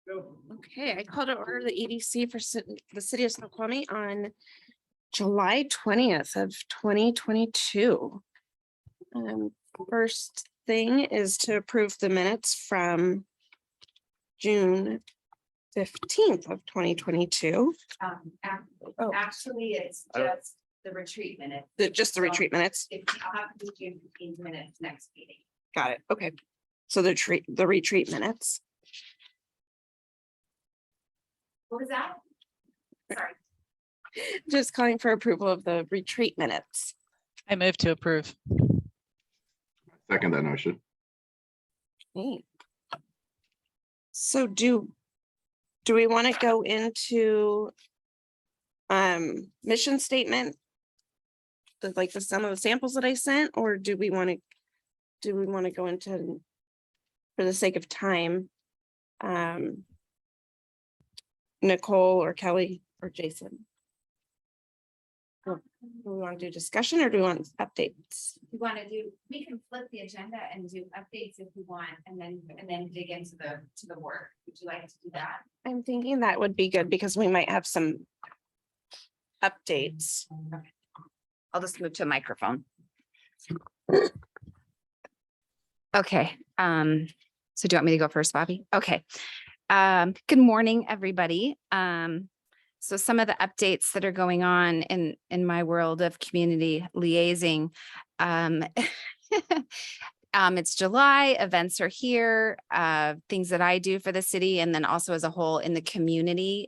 Okay, I called to order the EDC for the city of Snoqualmie on July 20th of 2022. First thing is to approve the minutes from June 15th of 2022. Oh. Actually, it's just the retreat minutes. Just the retreat minutes. I'll have to do June 15 minutes next meeting. Got it. Okay. So the retreat minutes. What was that? Sorry. Just calling for approval of the retreat minutes. I move to approve. Second that motion. Neat. So do we want to go into mission statement? Like some of the samples that I sent, or do we want to go into, for the sake of time, Nicole or Kelly or Jason? Do we want to do discussion or do we want updates? We can flip the agenda and do updates if we want, and then dig into the work. Would you like to do that? I'm thinking that would be good because we might have some updates. Okay. I'll just move to a microphone. Okay. So do you want me to go first, Bobby? Okay. Good morning, everybody. So some of the updates that are going on in my world of community liaising. It's July, events are here, things that I do for the city, and then also as a whole in the community.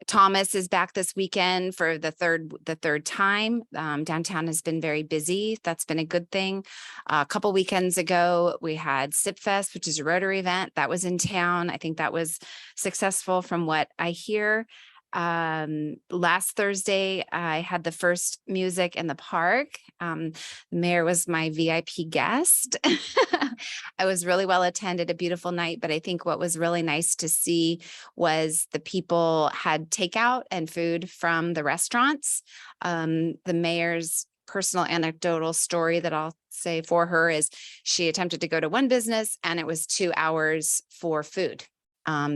Thomas is back this weekend for the third time. Downtown has been very busy. That's been a good thing. A couple weekends ago, we had Sip Fest, which is a Rotary event that was in town. I think that was successful from what I hear. Last Thursday, I had the first music in the park. The mayor was my VIP guest. I was really well attended, a beautiful night, but I think what was really nice to see was the people had takeout and food from the restaurants. The mayor's personal anecdotal story that I'll say for her is she attempted to go to one business and it was 2 hours for food.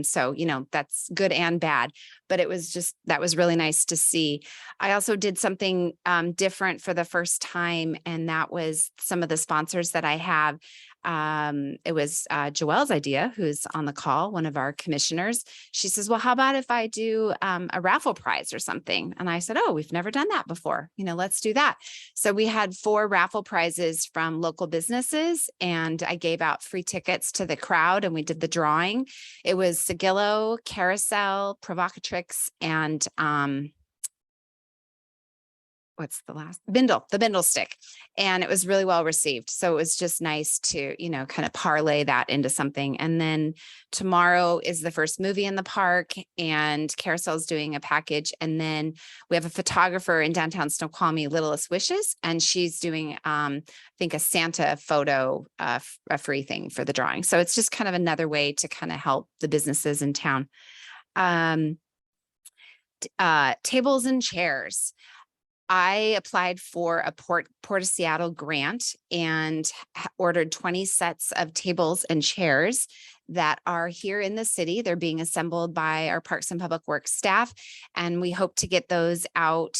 So, that's good and bad, but that was really nice to see. I also did something different for the first time, and that was some of the sponsors that I have. It was Joelle's idea, who's on the call, one of our commissioners. She says, well, how about if I do a raffle prize or something? And I said, oh, we've never done that before. Let's do that. So we had 4 raffle prizes from local businesses, and I gave out free tickets to the crowd, and we did the drawing. It was Sigillo, Carousel, Provocatrix, and what's the last? The Bindle stick. And it was really well received. So it was just nice to, kind of parlay that into something. And then tomorrow is the first movie in the park, and Carousel is doing a package. And then we have a photographer in downtown Snoqualmie, Littlest Wishes, and she's doing, I think, a Santa photo, a free thing for the drawing. So it's just kind of another way to kind of help the businesses in town. Tables and chairs. I applied for a Port of Seattle grant and ordered 20 sets of tables and chairs that are here in the city. They're being assembled by our Parks and Public Works staff, and we hope to get those out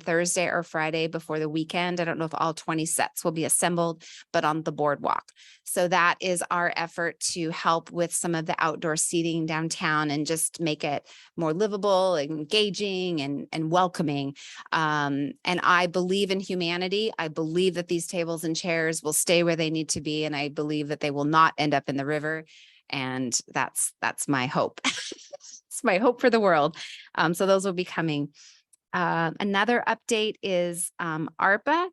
Thursday or Friday before the weekend. I don't know if all 20 sets will be assembled, but on the boardwalk. So that is our effort to help with some of the outdoor seating downtown and just make it more livable, engaging, and welcoming. And I believe in humanity. I believe that these tables and chairs will stay where they need to be, and I believe that they will not end up in the river. And that's my hope. It's my hope for the world. So those will be coming. Another update is ARPA.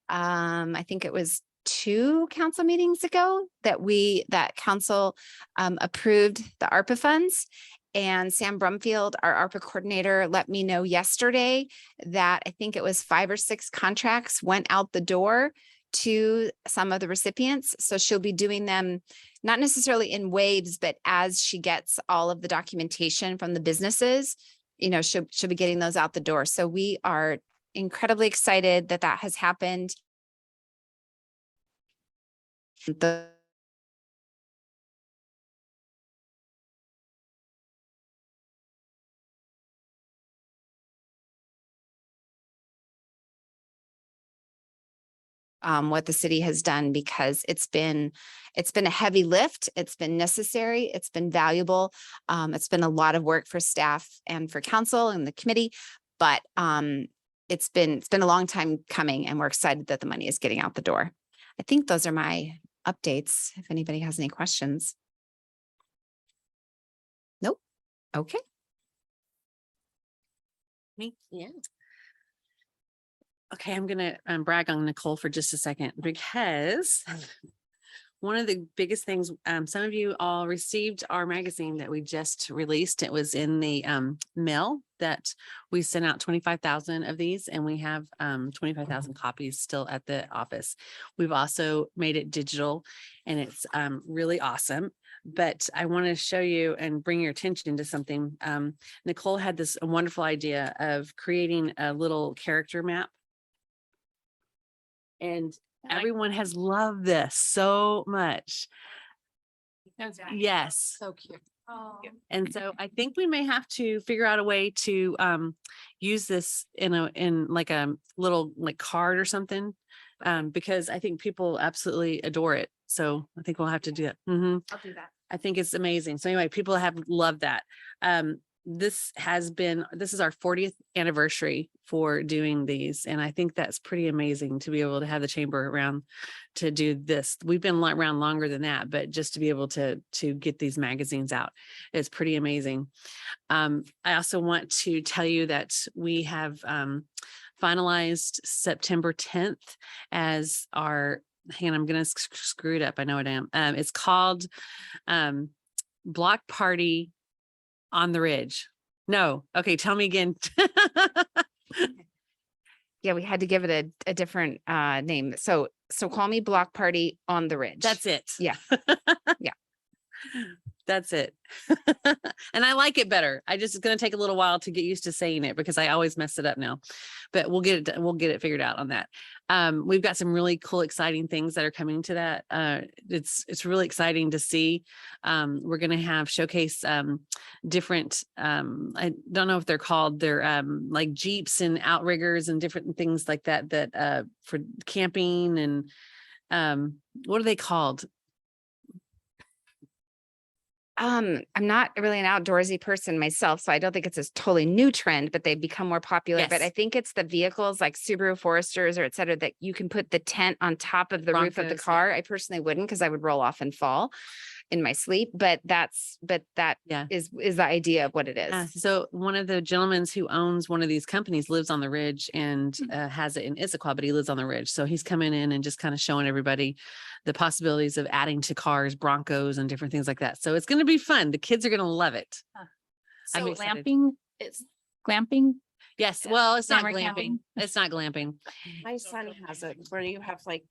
I think it was 2 council meetings ago that council approved the ARPA funds. And Sam Brumfield, our ARPA coordinator, let me know yesterday that I think it was 5 or 6 contracts went out the door to some of the recipients. So she'll be doing them not necessarily in waves, but as she gets all of the documentation from the businesses, she'll be getting those out the door. So we are incredibly excited that has happened. The what the city has done, because it's been a heavy lift. It's been necessary. It's been valuable. It's been a lot of work for staff and for council and the committee, but it's been a long time coming, and we're excited that the money is getting out the door. I think those are my updates. If anybody has any questions. Nope. Okay. Me? Yeah. Okay, I'm gonna brag on Nicole for just a second, because one of the biggest things, some of you all received our magazine that we just released. It was in the mail that we sent out 25,000 of these, and we have 25,000 copies still at the office. We've also made it digital, and it's really awesome. But I want to show you and bring your attention to something. Nicole had this wonderful idea of creating a little character map. And everyone has loved this so much. Yes. So cute. And so I think we may have to figure out a way to use this in like a little like card or something. Because I think people absolutely adore it. So I think we'll have to do that. I'll do that. I think it's amazing. So anyway, people have loved that. This is our 40th anniversary for doing these. And I think that's pretty amazing to be able to have the chamber around to do this. We've been around longer than that, but just to be able to get these magazines out is pretty amazing. I also want to tell you that we have finalized September 10th as our, hang on, I'm going to screw it up. I know I am. It's called Block Party on the Ridge. No. Okay. Tell me again. Yeah, we had to give it a different name. So call me Block Party on the Ridge. That's it. Yeah. Yeah. That's it. And I like it better. It's going to take a little while to get used to saying it because I always mess it up now, but we'll get it figured out on that. We've got some really cool, exciting things that are coming to that. It's really exciting to see. We're going to have showcase different, I don't know if they're called, they're like Jeeps and outriggers and different things like that for camping and what are they called? I'm not really an outdoorsy person myself, so I don't think it's a totally new trend, but they've become more popular. But Yes. I think it's the vehicles like Subaru Foresters or et cetera, that you can put the tent on top of the roof of the Broncos, yeah. car. I personally wouldn't, because I would roll off and fall in my sleep, but that Yeah. is the idea of what it is. Yeah, so one of the gentlemen who owns one of these companies lives on the ridge and has it in Issaquah, but he lives on the ridge. So he's coming in and just kind of showing everybody the possibilities of adding to cars, Broncos and different things like that. So it's going to be fun. The kids are going to love it. I'm So excited. glamping, it's glamping. Yes. Yeah. Well, it's not Summer glamping. camping. It's not glamping. My son has it where you have like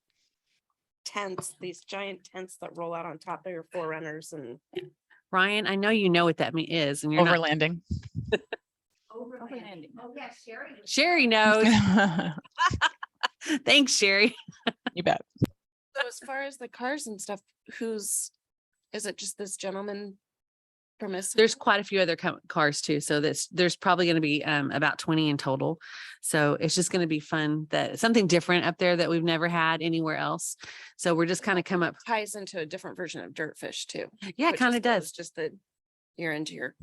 tents, these giant tents that roll out on top of your forerunners and Ryan, I know you know what that is, and you're not. Overlanding. Overlanding. Oh, yeah, Sherry. Sherry knows. Thanks, Sherry. You bet. so as far as the cars and stuff, is it just this gentleman permissible? There's quite a few other cars too. So there's probably going to be about 20 in total. So it's just going to be fun, that something different up there that we've never had anywhere else. So we're just kind of come up. Ties into a different version of Dirtfish too. Yeah, it which kind is of cool. does. It's just that you're into your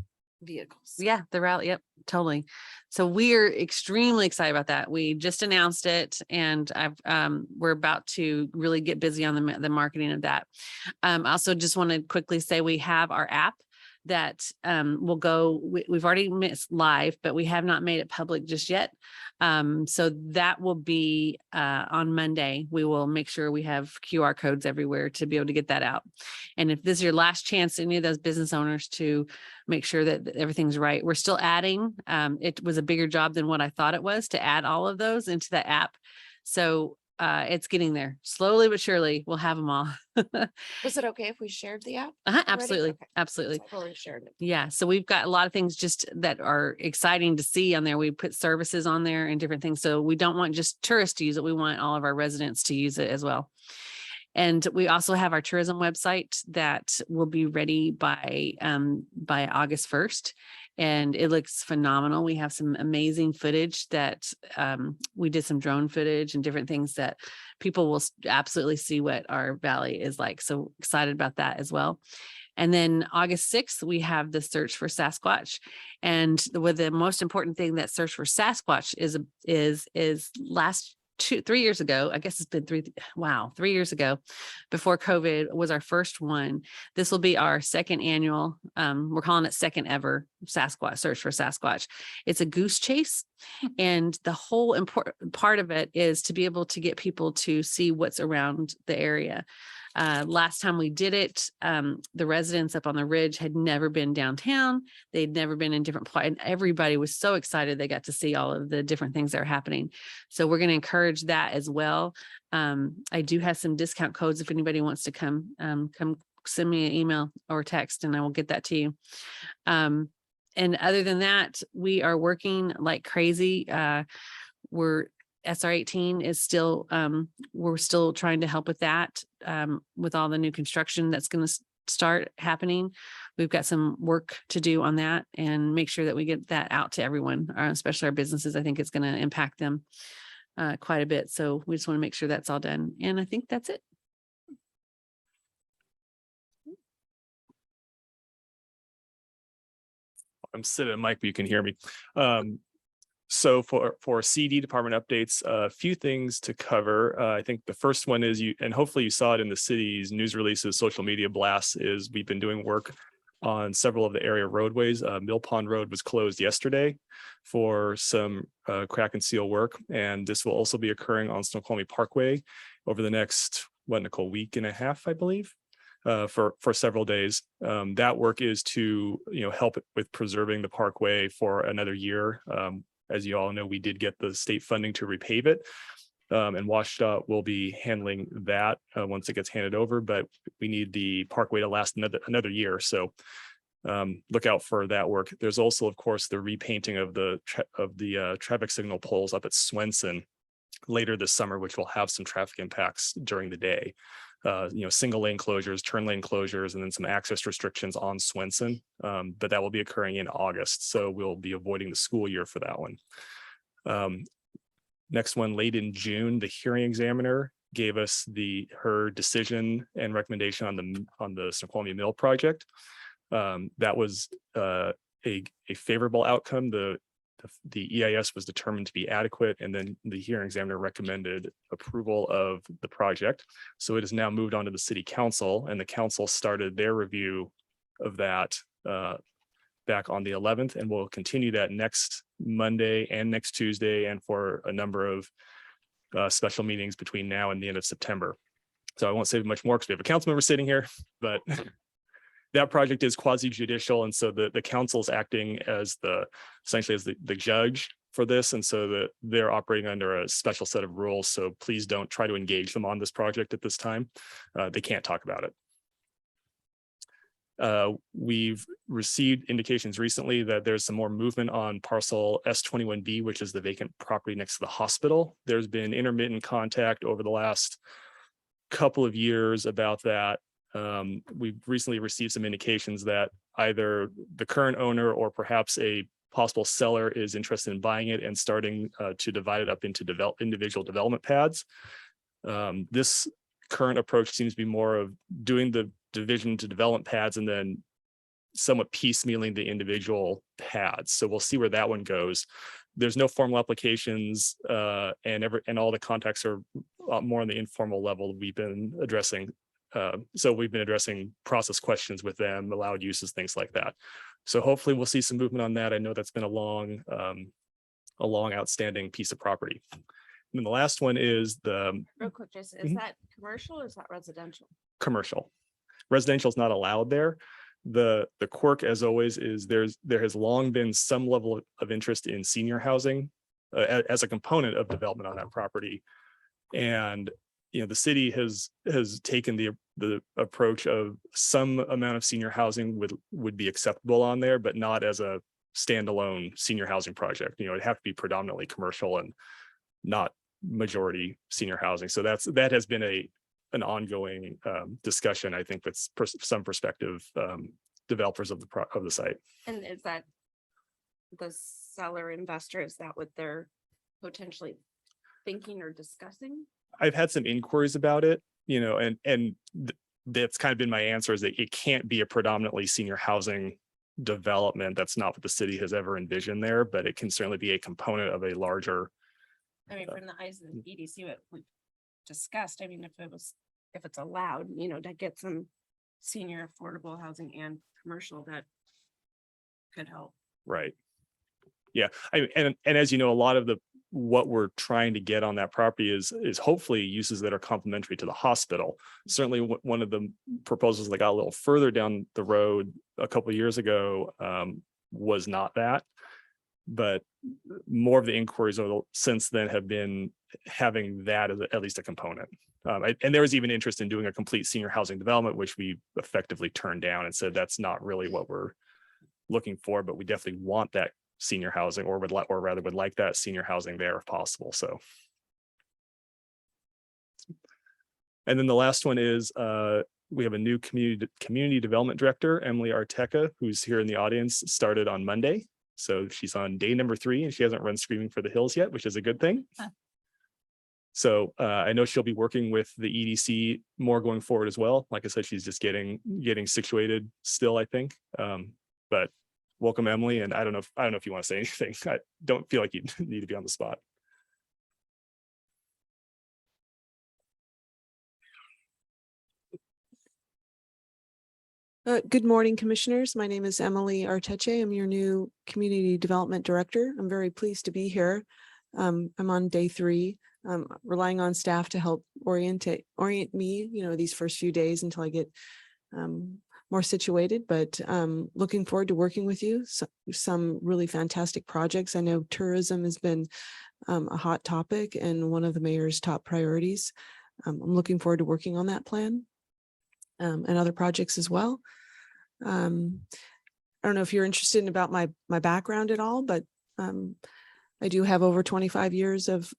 vehicles. Yeah, the route. Yep, totally. So we're extremely excited about that. We just announced it, and we're about to really get busy on the marketing of that. I also just want to quickly say we have our app that will go. We've already missed live, but we have not made it public just yet. So that will be on Monday. We will make sure we have QR codes everywhere to be able to get that out. And if this is your last chance, any of those business owners, to make sure that everything's right. We're still adding. It was a bigger job than what I thought it was to add all of those into the app. So it's getting there slowly but surely. We'll have them all. Was it okay if we shared the app? Absolutely. Okay. Absolutely. I've already shared it. Yeah. So we've got a lot of things just that are exciting to see on there. We put services on there and different things. So we don't want just tourists to use it. We want all of our residents to use it as well. And we also have our tourism website that will be ready by August 1st. and it looks phenomenal. We have some amazing footage that we did some drone footage and different things that people will absolutely see what our valley is like. So excited about that as well. And then August 6th, we have the Search for Sasquatch. And with the most important thing that Search for Sasquatch is last 3 years ago, I guess it's been 3 years ago, before COVID was our first one. This will be our second annual, we're calling it second ever Sasquatch, Search for Sasquatch. It's a goose chase. And the whole important part of it is to be able to get people to see what's around the area. Last time we did it, the residents up on the ridge had never been downtown. They'd never been in different places, and everybody was so excited they got to see all of the different things that are happening. So we're going to encourage that as well. I do have some discount codes if anybody wants to come send me an email or text, and I will get that to you. And other than that, we are working like crazy. We're SR 18 is still, we're still trying to help with that, with all the new construction that's going to start happening. We've got some work to do on that and make sure that we get that out to everyone, especially our businesses. I think it's going to impact them quite a bit. So we just want to make sure that's all done. And I think that's it. I'm sitting at mic, but you can hear me. So for CD department updates, a few things to cover. I think the first one is and hopefully you saw it in the city's news releases, social media blasts, is we've been doing work on several of the area roadways. Mill Pond Road was closed yesterday for some crack and seal work. And this will also be occurring on Snoqualmie Parkway over the next, Nicole, week and a half, I believe. For several days. That work is to help with preserving the parkway for another year. As you all know, we did get the state funding to repave it, and WashDOT will be handling that once it gets handed over. But we need the parkway to last another year, so look out for that work. There's also, of course, the repainting of the traffic signal poles up at Swenson later this summer, which will have some traffic impacts during the day. Single lane closures, turn lane closures, and then some access restrictions on Swenson. But that will be occurring in August. So we'll be avoiding the school year for that one. Next one, late in June, the hearing examiner gave us her decision and recommendation on the Snoqualmie Mill project. That was a favorable outcome. The EIS was determined to be adequate, and then the hearing examiner recommended approval of the project. So it has now moved on to the city council, and the council started their review of that back on the 11th, and will continue that next Monday and next Tuesday, and for a number of special meetings between now and the end of September. So I won't say much more because we have a council member sitting here, but that project is quasi-judicial, and so the council's acting as essentially as the judge for this, and so they're operating under a special set of rules. So please don't try to engage them on this project at this time. They can't talk about it. We've received indications recently that there's some more movement on parcel S21B, which is the vacant property next to the hospital. There's been intermittent contact over the last couple of years about that. We've recently received some indications that either the current owner or perhaps a possible seller is interested in buying it and starting to divide it up into individual development pads. This current approach seems to be more of doing the division to development pads and then somewhat piecemealing the individual pads. So we'll see where that one goes. There's no formal applications, and all the contacts are more on the informal level. We've been addressing process questions with them, allowed uses, things like that. So hopefully we'll see some movement on that. I know that's been a long outstanding piece of property. And then the last one is Real quick, Jason, is that commercial or is that residential? commercial. Residential is not allowed there. The quirk, as always, is there has long been some level of interest in senior housing as a component of development on that property. And the city has taken the approach of some amount of senior housing would be acceptable on there, but not as a standalone senior housing project. It'd have to be predominantly commercial and not majority senior housing. So that has been an ongoing discussion, I think, with some prospective developers of the site. And is that the seller investor, is that what they're potentially thinking or discussing? I've had some inquiries about it, you know, that's kind of been my answer, is that it can't be a predominantly senior housing development. That's not what the city has ever envisioned there, but it can certainly be a component of a larger. I mean, from the eyes of the EDC, what we discussed, I mean, if it's allowed, you know, to get some senior affordable housing and commercial, that could help. Right. Yeah, and as you know, a lot of what we're trying to get on that property is hopefully uses that are complementary to the hospital. Certainly one of the proposals that got a little further down the road a couple of years ago was not that. But more of the inquiries since then have been having that as at least a component. And there was even interest in doing a complete senior housing development, which we effectively turned down and said that's not really what we're looking for, but we definitely want that senior housing, or would like that senior housing there if possible. So, and then the last one is we have a new community development director, Emily Arteca, who's here in the audience, started on Monday. So she's on day number 3 and she hasn't run screaming for the hills yet, which is a good thing. So I know she'll be working with the EDC more going forward as well. Like I said, she's just getting situated still, I think. But welcome, Emily. And I don't know if you want to say anything. I don't feel like you need to be on the spot. Good morning, commissioners. My name is Emily Arteche. I'm your new community development director. I'm very pleased to be here. I'm on day 3, relying on staff to help orient me, you know, these first few days until I get more situated, but looking forward to working with you. Some really fantastic projects. I know tourism has been a hot topic and one of the mayor's top priorities. I'm looking forward to working on that plan. And other projects as well. I don't know if you're interested about my background at all, but I do have over 25 years of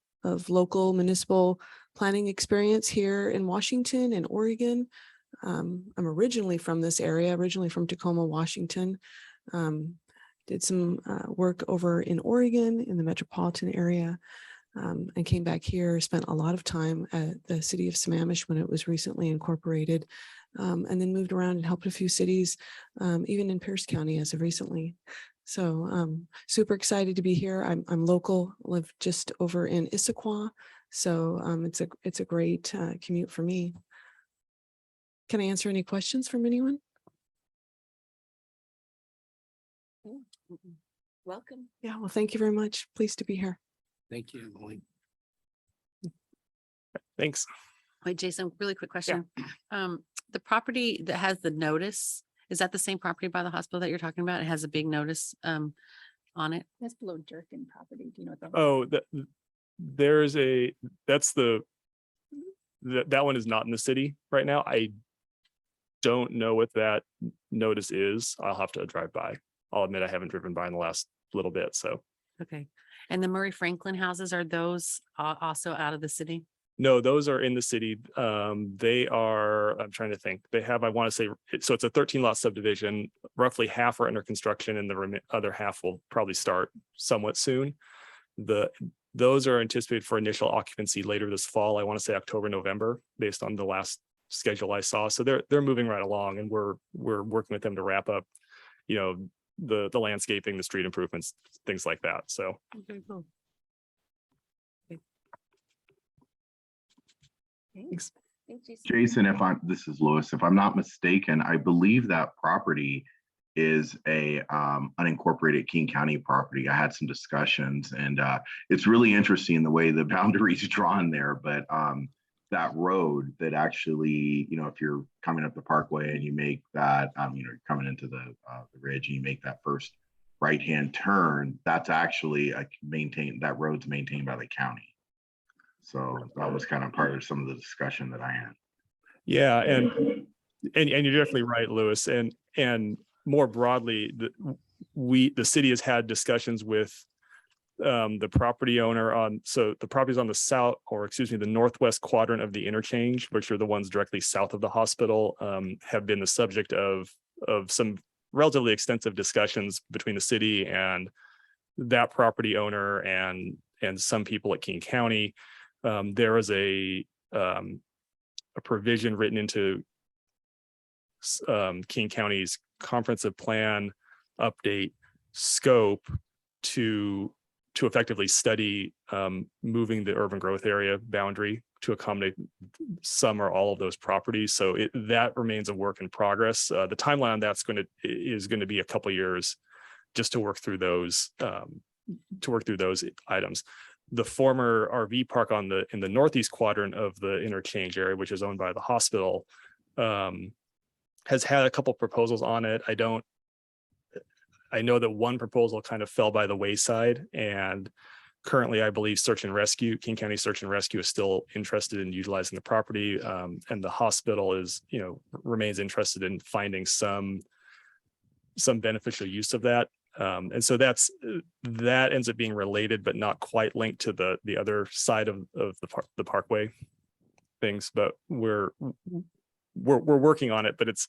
local municipal planning experience here in Washington and Oregon. I'm originally from this area, originally from Tacoma, Washington. Did some work over in Oregon in the metropolitan area. And came back here, spent a lot of time at the city of Sammamish when it was recently incorporated, and then moved around and helped a few cities, even in Pierce County as of recently. So super excited to be here. I'm local, live just over in Issaquah. So it's a great commute for me. Can I answer any questions from anyone? Welcome. Yeah, well, thank you very much. Pleased to be here. Thank you, Emily. Thanks. Wait, Jason, really quick question. The property that has the notice, is that the same property by the hospital that you're talking about? It has a big notice on it. That's below Durkin property. Do you know what that? Oh, that one is not in the city right now. I don't know what that notice is. I'll have to drive by. I'll admit I haven't driven by in the last little bit, so. Okay. And the Murray Franklin houses, are those also out of the city? No, those are in the city. They are, I'm trying to think, they have, I want to say, so it's a 13 lot subdivision. Roughly half are under construction and the other half will probably start somewhat soon. Those are anticipated for initial occupancy later this fall. I want to say October, November, based on the last schedule I saw. So they're moving right along, and we're working with them to wrap up, you know, the landscaping, the street improvements, things like that. So. Okay, cool. Thanks. Jason, this is Louis, if I'm not mistaken, I believe that property is a unincorporated King County property. I had some discussions, and it's really interesting the way the boundaries drawn there, but that road that actually, you know, if you're coming up the parkway and you make that, you know, you're coming into the ridge and you make that first right-hand turn, that's actually that road's maintained by the county. So that was kind of part of some of the discussion that I had. Yeah, and you're definitely right, Louis. And more broadly, the city has had discussions with the property owner so the properties on the northwest quadrant of the interchange, which are the ones directly south of the hospital, have been the subject of some relatively extensive discussions between the city and that property owner and some people at King County, there is a provision written into King County's comprehensive plan update scope to effectively study moving the urban growth area boundary to accommodate some or all of those properties. So that remains a work in progress. The timeline on that's is going to be a couple of years just to work through those items. The former RV park in the northeast quadrant of the interchange area, which is owned by the hospital, has had a couple proposals on it. I know that one proposal kind of fell by the wayside, and currently I believe King County Search and Rescue is still interested in utilizing the property. And the hospital remains interested in finding some beneficial use of that. And so that ends up being related, but not quite linked to the other side of the parkway things, but we're working on it. But it's,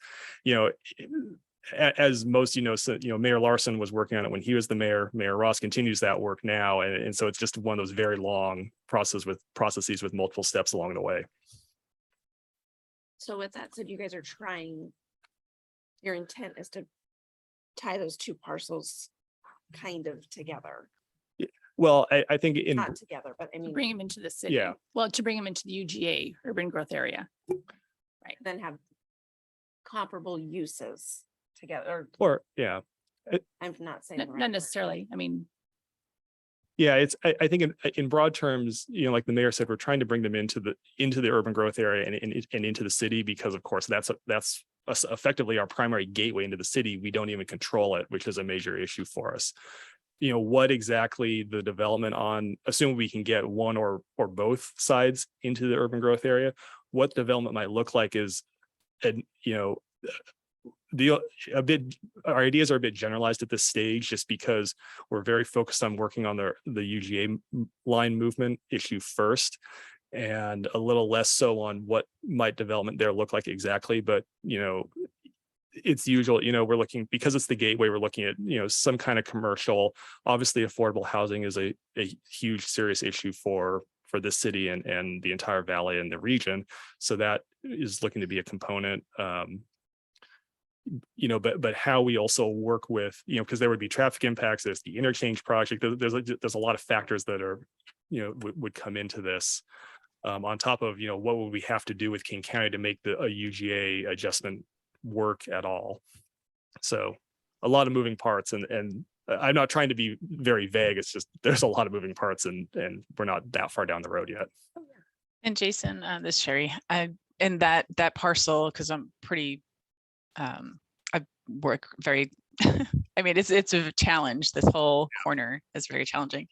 as most, Mayor Larson was working on it when he was the mayor. Mayor Ross continues that work now. And so it's just one of those very long processes with multiple steps along the way. So with that said, you guys are trying, your intent is to tie those two parcels kind of together, Well, I think not together, but I mean, Bring them into the city. Yeah. Well, to bring them into the UGA, urban growth area. then have comparable uses together, or yeah. I'm not saying. the right Not word. necessarily. I mean, Yeah, I think in broad terms, like the mayor said, we're trying to bring them into the urban growth area and into the city, because of course that's effectively our primary gateway into the city. We don't even control it, which is a major issue for us. What exactly the development on, assuming we can get one or both sides into the urban growth area, what development might look like is, our ideas are a bit generalized at this stage, just because we're very focused on working on the UGA line movement issue first, and a little less so on what might development there look like exactly. But it's usual, we're looking, because it's the gateway, we're looking at some kind of commercial. Obviously affordable housing is a huge serious issue for this city and the entire valley and the region, so that is looking to be a component. But how we also work with, because there would be traffic impacts, there's the interchange project, there's a lot of factors that are, would come into this, on top of, what would we have to do with King County to make a UGA adjustment work at all. So a lot of moving parts, and I'm not trying to be very vague. It's just, there's a lot of moving parts, and we're not that far down the road yet. And Jason, this is Sherry, and that parcel, because I'm pretty, I work very, I mean, it's a challenge. This whole corner is very challenging.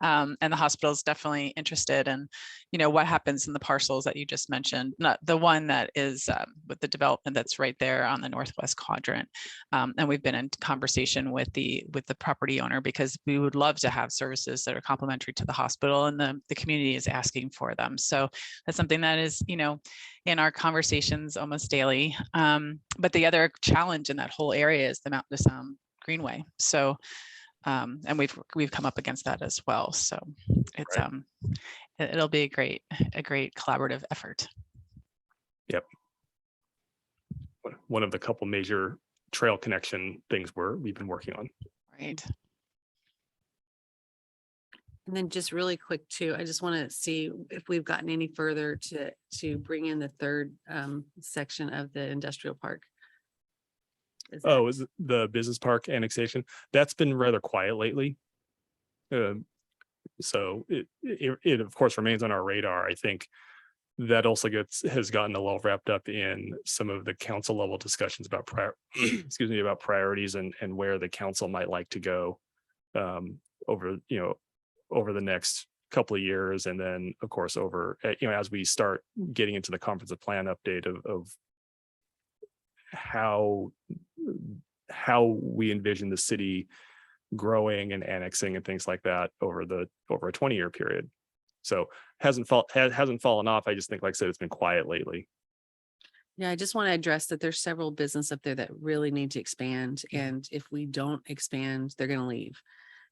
And the hospital is definitely interested in, what happens in the parcels that you just mentioned, not the one that is with the development that's right there on the northwest quadrant. And we've been in conversation with the property owner, because we would love to have services that are complementary to the hospital, and the community is asking for them. So that's something that is, in our conversations almost daily. But the other challenge in that whole area is the Mountain to Sound Greenway. So, and we've come up against that as well. So it's, Right. It'll be a great collaborative effort. Yep. One of the couple major trail connection things we've been working on. Right. And then just really quick too, I just want to see if we've gotten any further to bring in the third section of the industrial park. Is that- Is it the business park annexation? That's been rather quiet lately. So it of course remains on our radar. I think that also has gotten a little wrapped up in some of the council level discussions about about priorities and where the council might like to go over the next couple of years. And then of course as we start getting into the comprehensive plan update of how we envision the city growing and annexing and things like that over a 20-year period. So hasn't fallen off. I just think, like I said, it's been quiet lately. Yeah, I just want to address that there's several business up there that really need to expand. And if we don't expand, they're going to leave.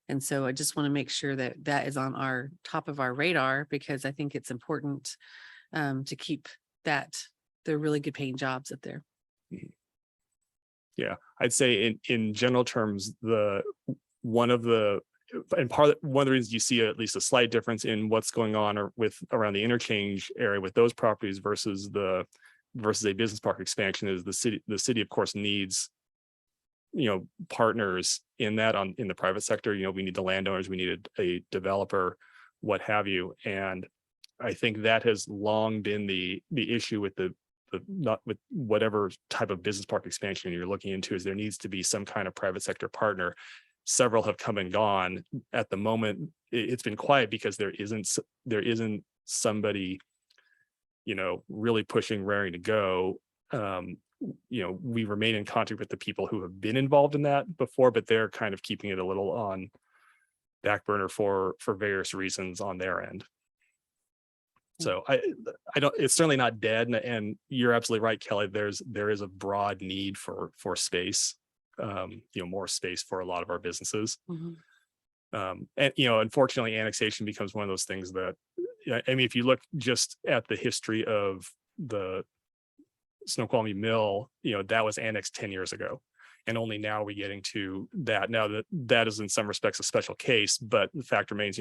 And so I just want to make sure that that is on our top of our radar, because I think it's important to keep that, they're really good paying jobs up there. Yeah, I'd say in general terms, one of the reasons you see at least a slight difference in what's going on or around the interchange area with those properties versus a business park expansion is the city of course needs, partners in the private sector. We need the landowners, we needed a developer, what have you. And I think that has long been the issue with not with whatever type of business park expansion you're looking into, is there needs to be some kind of private sector partner. Several have come and gone. At the moment, it's been quiet because there isn't somebody, really pushing, raring to go. We remain in contact with the people who have been involved in that before, but they're kind of keeping it a little on back burner for various reasons on their end. So I don't, it's certainly not dead, and you're absolutely right, Kelly. There is a broad need for space, more space for a lot of our businesses. And unfortunately, annexation becomes one of those things that, if you look just at the history of the Snoqualmie Mill, that was annexed 10 years ago, and only now we're getting to that. Now that is in some respects a special case, but the fact remains,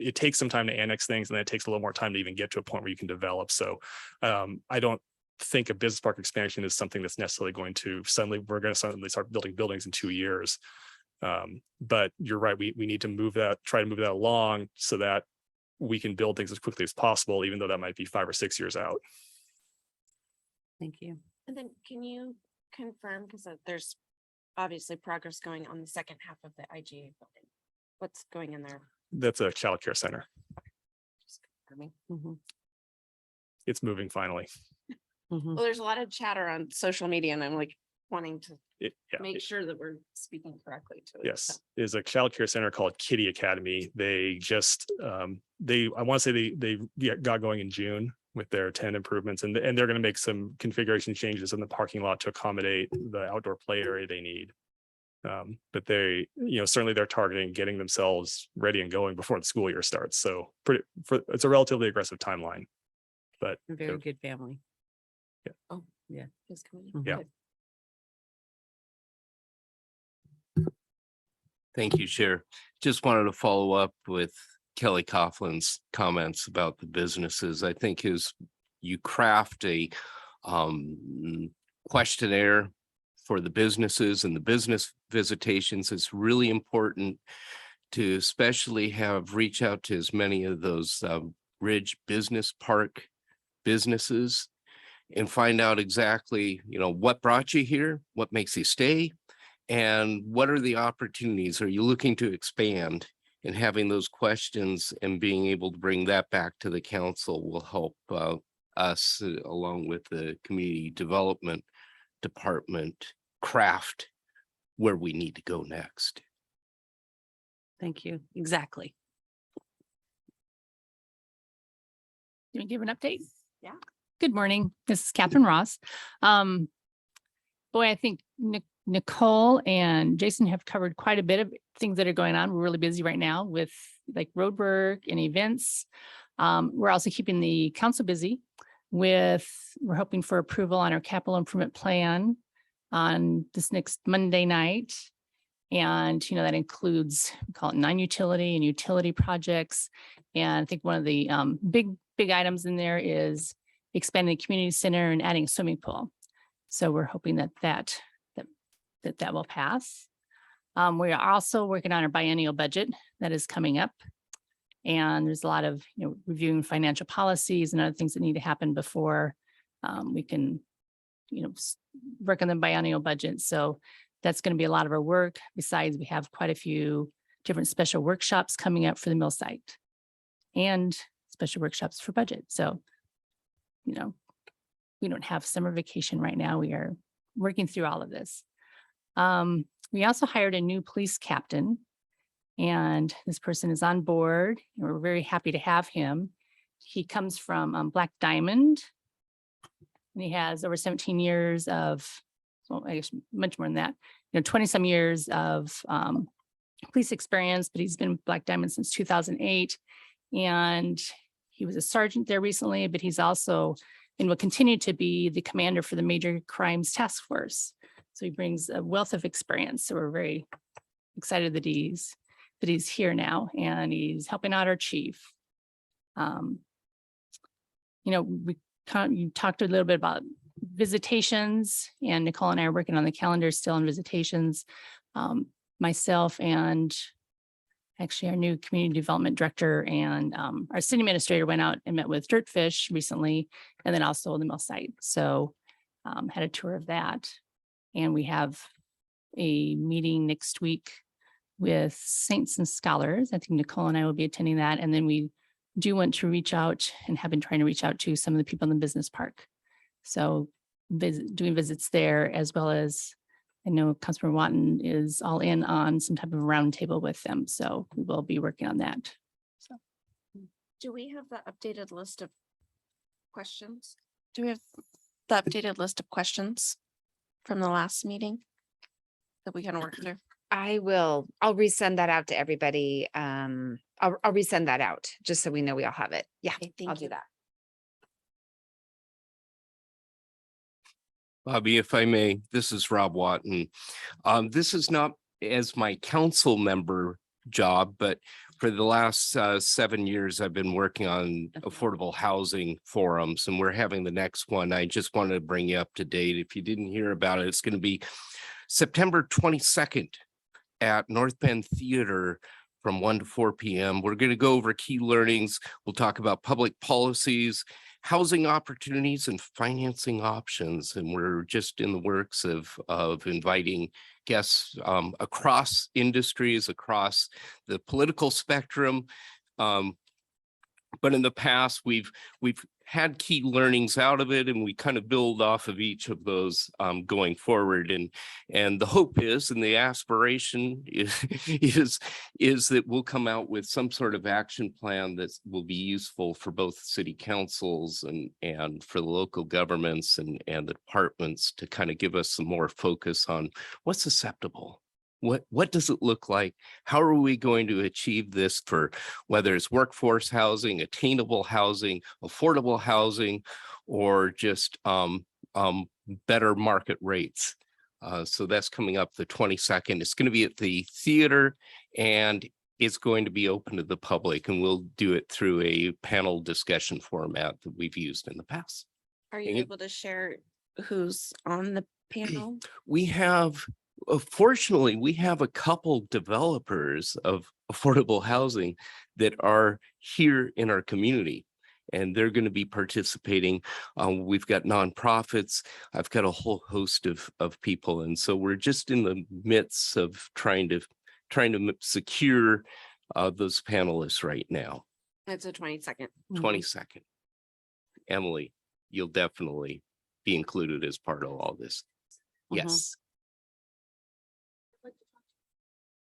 it takes some time to annex things, and then it takes a little more time to even get to a point where you can develop. So I don't think a business park expansion is something that's necessarily going to we're going to suddenly start building buildings in 2 years. But you're right, we need to try to move that along so that we can build things as quickly as possible, even though that might be 5 or 6 years out. Thank you. And then can you confirm, because there's obviously progress going on the second half of the IGA building. What's going in there? That's a child care center. Just confirming. It's moving finally. Well, there's a lot of chatter on social media, and I'm like wanting to make sure that we're speaking correctly to it. Yes, there's a child care center called Kitty Academy. They just I want to say they got going in June with their tenant improvements, and they're going to make some configuration changes in the parking lot to accommodate the outdoor play area they need. But they, certainly they're targeting getting themselves ready and going before the school year starts. So it's a relatively aggressive timeline, but A very good family. Just coming Mhm. Yeah. Good. Thank you, Chair. Just wanted to follow up with Kelly Coughlin's comments about the businesses. I think you craft a questionnaire for the businesses and the business visitations. It's really important to especially reach out to as many of those Ridge Business Park businesses and find out exactly, what brought you here, what makes you stay, and what are the opportunities? Are you looking to expand? And having those questions and being able to bring that back to the council will help us, along with the community development department, craft where we need to go next. Thank you. Exactly. Can you give an update? Yeah. Good morning. This is Catherine Ross. Boy, I think Nicole and Jason have covered quite a bit of things that are going on. We're really busy right now with like road work and events. We're also keeping the council busy we're hoping for approval on our capital improvement plan on this next Monday night. And, that includes, we call it non-utility and utility projects. And I think one of the big items in there is expanding the community center and adding a swimming pool. So we're hoping that will pass. We are also working on our biennial budget that is coming up. And there's a lot of, reviewing financial policies and other things that need to happen before we can, work on the biennial budget. So that's going to be a lot of our work. Besides, we have quite a few different special workshops coming up for the mill site and special workshops for budget. So, we don't have summer vacation right now. We are working through all of this. We also hired a new police captain, and this person is on board. And we're very happy to have him. He comes from Black Diamond, and he has over 17 years of, well, I guess much more than that, 20 some years of police experience, but he's been Black Diamond since 2008. And he was a sergeant there recently, but he's also and will continue to be the commander for the Major Crimes Task Force. So he brings a wealth of experience. So we're very excited that he's here now and he's helping out our chief. You know, you talked a little bit about visitations, and Nicole and I are working on the calendar still on visitations. Myself and actually our new community development director and our city administrator went out and met with Dirtfish recently, and then also the mill site. So had a tour of that. And we have a meeting next week with Saints and Scholars. I think Nicole and I will be attending that. And then we do want to reach out and have been trying to reach out to some of the people in the business park. So doing visits there, as well as I know Councilman Watton is all in on some type of roundtable with them. So we will be working on that. So Do we have the updated list of questions? Do we have the updated list of questions from the last meeting that we can work through? I'll resend that out to everybody. I'll resend that out just so we know we all have it. Yeah, Okay, I'll thank do you. that. Bobby, if I may, this is Rob Watton. This is not as my council member job, but for the last 7 years, I've been working on affordable housing forums, and we're having the next one. I just wanted to bring you up to date. If you didn't hear about it, it's going to be September 22nd at North Bend Theater from 1 to 4 p.m. We're going to go over key learnings. We'll talk about public policies, housing opportunities, and financing options. And we're just in the works of inviting guests across industries, across the political spectrum. But in the past, we've had key learnings out of it, and we kind of build off of each of those going forward. And the hope is, and the aspiration is that we'll come out with some sort of action plan that will be useful for both city councils and for the local governments and the departments to kind of give us some more focus on what's acceptable. What does it look like? How are we going to achieve this for whether it's workforce housing, attainable housing, affordable housing, or just better market rates? So that's coming up the 22nd. It's going to be at the theater, and it's going to be open to the public, and we'll do it through a panel discussion format that we've used in the past. Are you able to share who's on the panel? We have, fortunately, we have a couple developers of affordable housing that are here in our community, and they're going to be participating. We've got nonprofits. I've got a whole host of people. And so we're just in the midst of trying to secure those panelists right now. It's the 22nd. 22nd. Emily, you'll definitely be included as part of all this. Yes.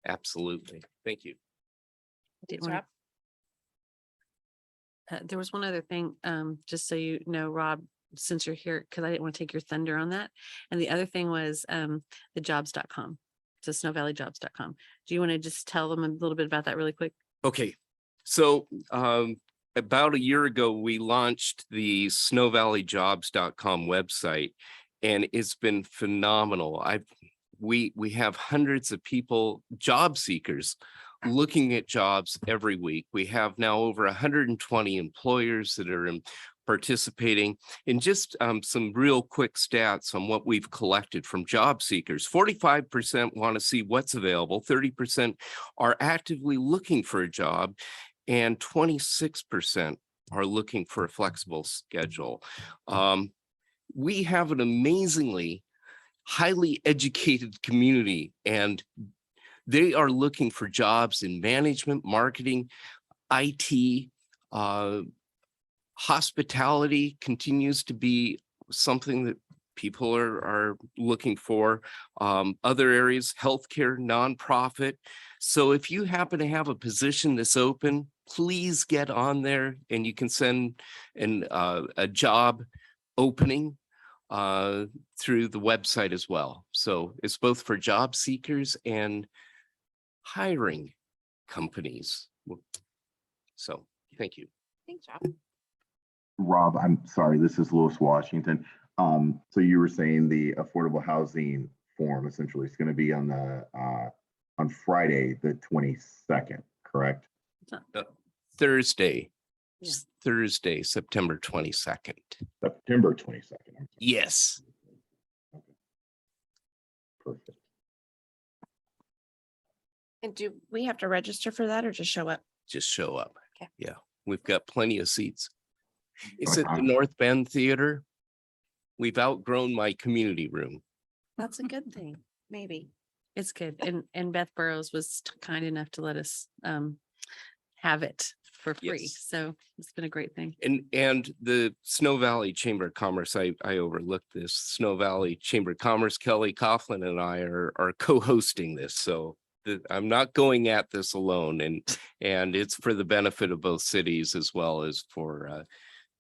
Absolutely. Thank you. Did wanna- There was one other thing, just so you know, Rob, since you're here, because I didn't want to take your thunder on that. And the other thing was the jobs.com. So snowvalleyjobs.com. Do you want to just tell them a little bit about that really quick? Okay. So about a year ago, we launched the snowvalleyjobs.com website, and it's been phenomenal. We have hundreds of people, job seekers, looking at jobs every week. We have now over 120 employers that are participating. In just some real quick stats on what we've collected from job seekers. 45% want to see what's available, 30% are actively looking for a job, and 26% are looking for a flexible schedule. We have an amazingly highly educated community, and they are looking for jobs in management, marketing, IT, hospitality continues to be something that people are looking for. Other areas, healthcare, nonprofit. So if you happen to have a position that's open, please get on there, and you can send a job opening through the website as well. So it's both for job seekers and hiring companies. So, thank you. Thanks, Rob. Rob, I'm sorry, this is Louis Washington. So you were saying the affordable housing forum essentially is going to be on the on Friday, the 22nd, correct? Thursday, Yeah. Thursday, September 22nd. September 22nd. I'm sorry. Yes. Perfect. And do we have to register for that or just show up? Just show up. Okay. Yeah, we've got plenty of seats. It's What at the time? North Bend Theater. We've outgrown my community room. That's a good thing, maybe. It's good. And Beth Burrows was kind enough to let us have it for free. Yes. So it's been a great thing. And the Snow Valley Chamber of Commerce, I overlooked this. Snow Valley Chamber of Commerce, Kelly Coughlin and I are co-hosting this. So I'm not going at this alone, and it's for the benefit of both cities as well as for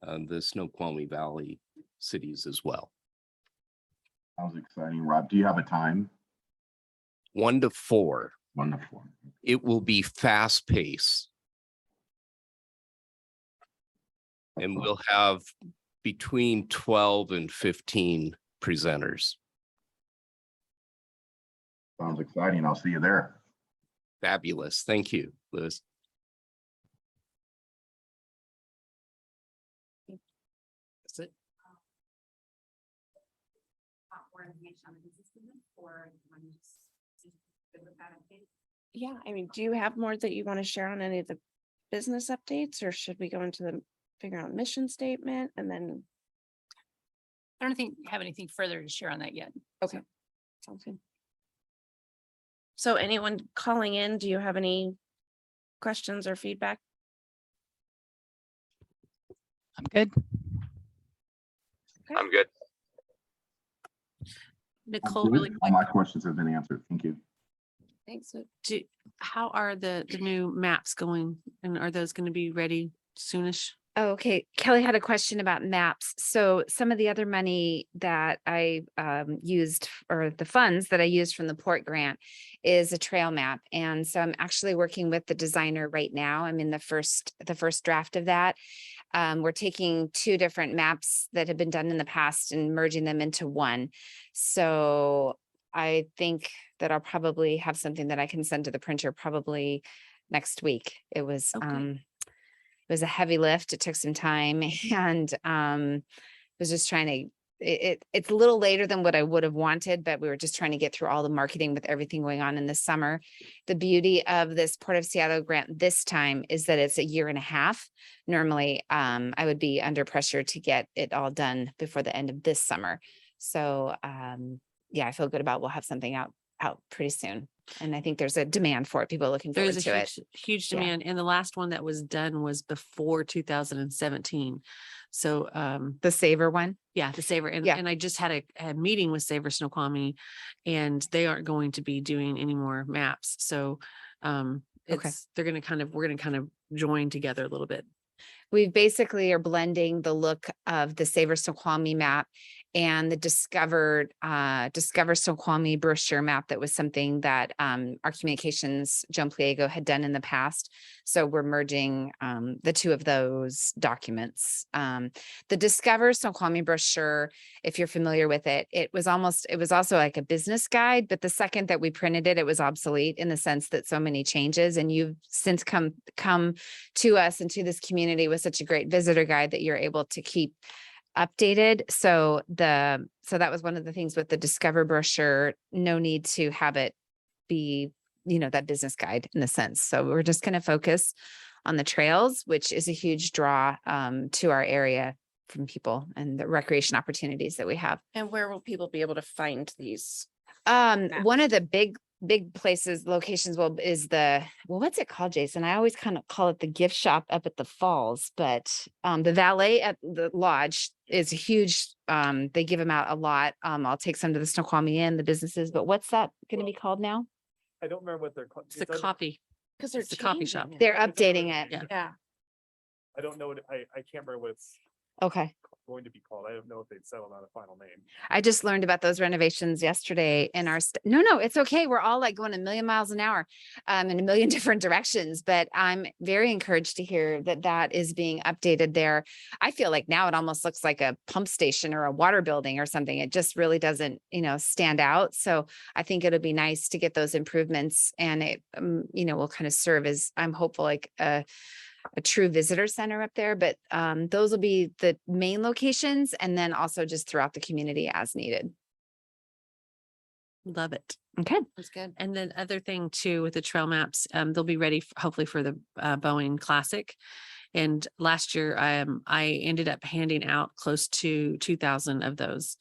the Snoqualmie Valley cities as well. Sounds exciting. Rob, do you have a time? 1 to 4. Wonderful. It will be fast paced. And we'll have between 12 and 15 presenters. Sounds exciting. I'll see you there. Fabulous. Thank you, Liz. That's it. Yeah, I mean, do you have more that you want to share on any of the business updates, or should we go into the figure out mission statement and then? I don't think have anything further to share on that yet. Okay. Sounds good. So anyone calling in, do you have any questions or feedback? I'm good. I'm good. Nicole, really All quick, my questions have been answered. Thank you. Thanks. how are the new maps going? And are those going to be ready soonish? Oh, okay, Kelly had a question about maps. So some of the other money that I used, or the funds that I used from the port grant, is a trail map. And so I'm actually working with the designer right now. I'm in the first draft of that. We're taking 2 different maps that have been done in the past and merging them into one. So I think that I'll probably have something that I can send to the printer probably next week. It was it was a heavy lift. It took some time and was just trying to, it's a little later than what I would have wanted, but we were just trying to get through all the marketing with everything going on in the summer. The beauty of this Port of Seattle grant this time is that it's a 1.5 years. Normally, I would be under pressure to get it all done before the end of this summer. So yeah, I feel good about we'll have something out pretty soon. And I think there's a demand for it. People are looking forward There's to a it. huge Yeah. demand. And the last one that was done was before 2017. So The Savor one. yeah, the Savor. And, Yeah. and I just had a meeting with Savor Snoqualmie, and they aren't going to be doing any more maps. So we're gonna kind of join together a little bit. We basically are blending the look of the Savor Snoqualmie map and the Discover Snoqualmie brochure map. That was something that our communications, Joan Pliego, had done in the past. So we're merging the 2 of those documents. The Discover Snoqualmie brochure, if you're familiar with it, it was also like a business guide, but the second that we printed it, it was obsolete in the sense that so many changes, and you've since come to us and to this community with such a great visitor guide that you're able to keep updated. So that was one of the things with the Discover brochure. No need to have it be, that business guide in a sense. So we're just going to focus on the trails, which is a huge draw to our area from people, and the recreation opportunities that we have. And where will people be able to find these? One of the big locations is what's it called, Jason? I always kind of call it the gift shop up at the falls, but the valet at the lodge is huge. They give them out a lot. I'll take some to the Snoqualmie Inn, the businesses, but what's that going to be called now? I don't remember what they're called. It's the coffee. Because they're It's the coffee changing shop. it. They're updating it. Yeah. Yeah. I don't know what, I can't remember what it's. Okay. going to be called. I don't know if they'd settled on a final name. I just learned about those renovations yesterday in our, no, it's okay. We're all like going a million miles an hour in a million different directions, but I'm very encouraged to hear that that is being updated there. I feel like now it almost looks like a pump station or a water building or something. It just really doesn't, stand out. So I think it'll be nice to get those improvements, and it, will kind of serve as, I'm hopeful, like a true visitor center up there, but those will be the main locations, and then also just throughout the community as needed. Love it. Okay. That's good. And then other thing too, with the trail maps, they'll be ready hopefully for the Boeing Classic. And last year, I ended up handing out close to 2,000 of those.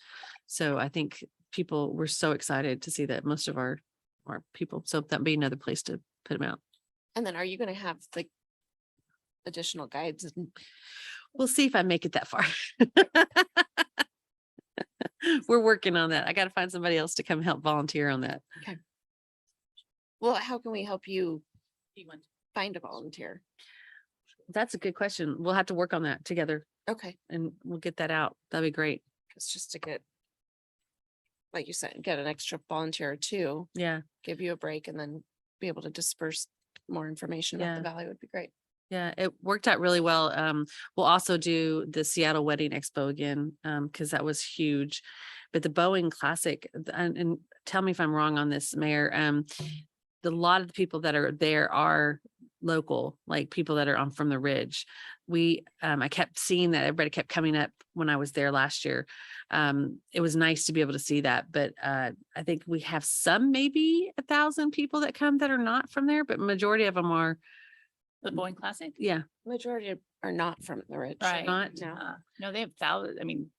So I think people were so excited to see that, most of our people. So that'd be another place to put them out. And then are you going to have like additional guides? We'll see if I make it that far. We're working on that. I got to find somebody else to come help volunteer on that. Well, how can we help you find a volunteer? That's a good question. We'll have to work on that together, Okay. and we'll get that out. That'd be great. It's just to get, like you said, get an extra volunteer or two, Yeah. give you a break, and then be able to disperse more information about Yeah. the valley would be great. Yeah, it worked out really well. We'll also do the Seattle Wedding Expo again, because that was huge. But the Boeing Classic, and tell me if I'm wrong on this, Mayor, a lot of the people that are there are local, like people that are from the Ridge. I kept seeing that everybody kept coming up when I was there last year. It was nice to be able to see that, but I think we have maybe 1,000 people that come that are not from there, but majority of them are. The Boeing Classic? Yeah. Majority are not from the Ridge. Right. Not? No. No, they have thousands. I mean,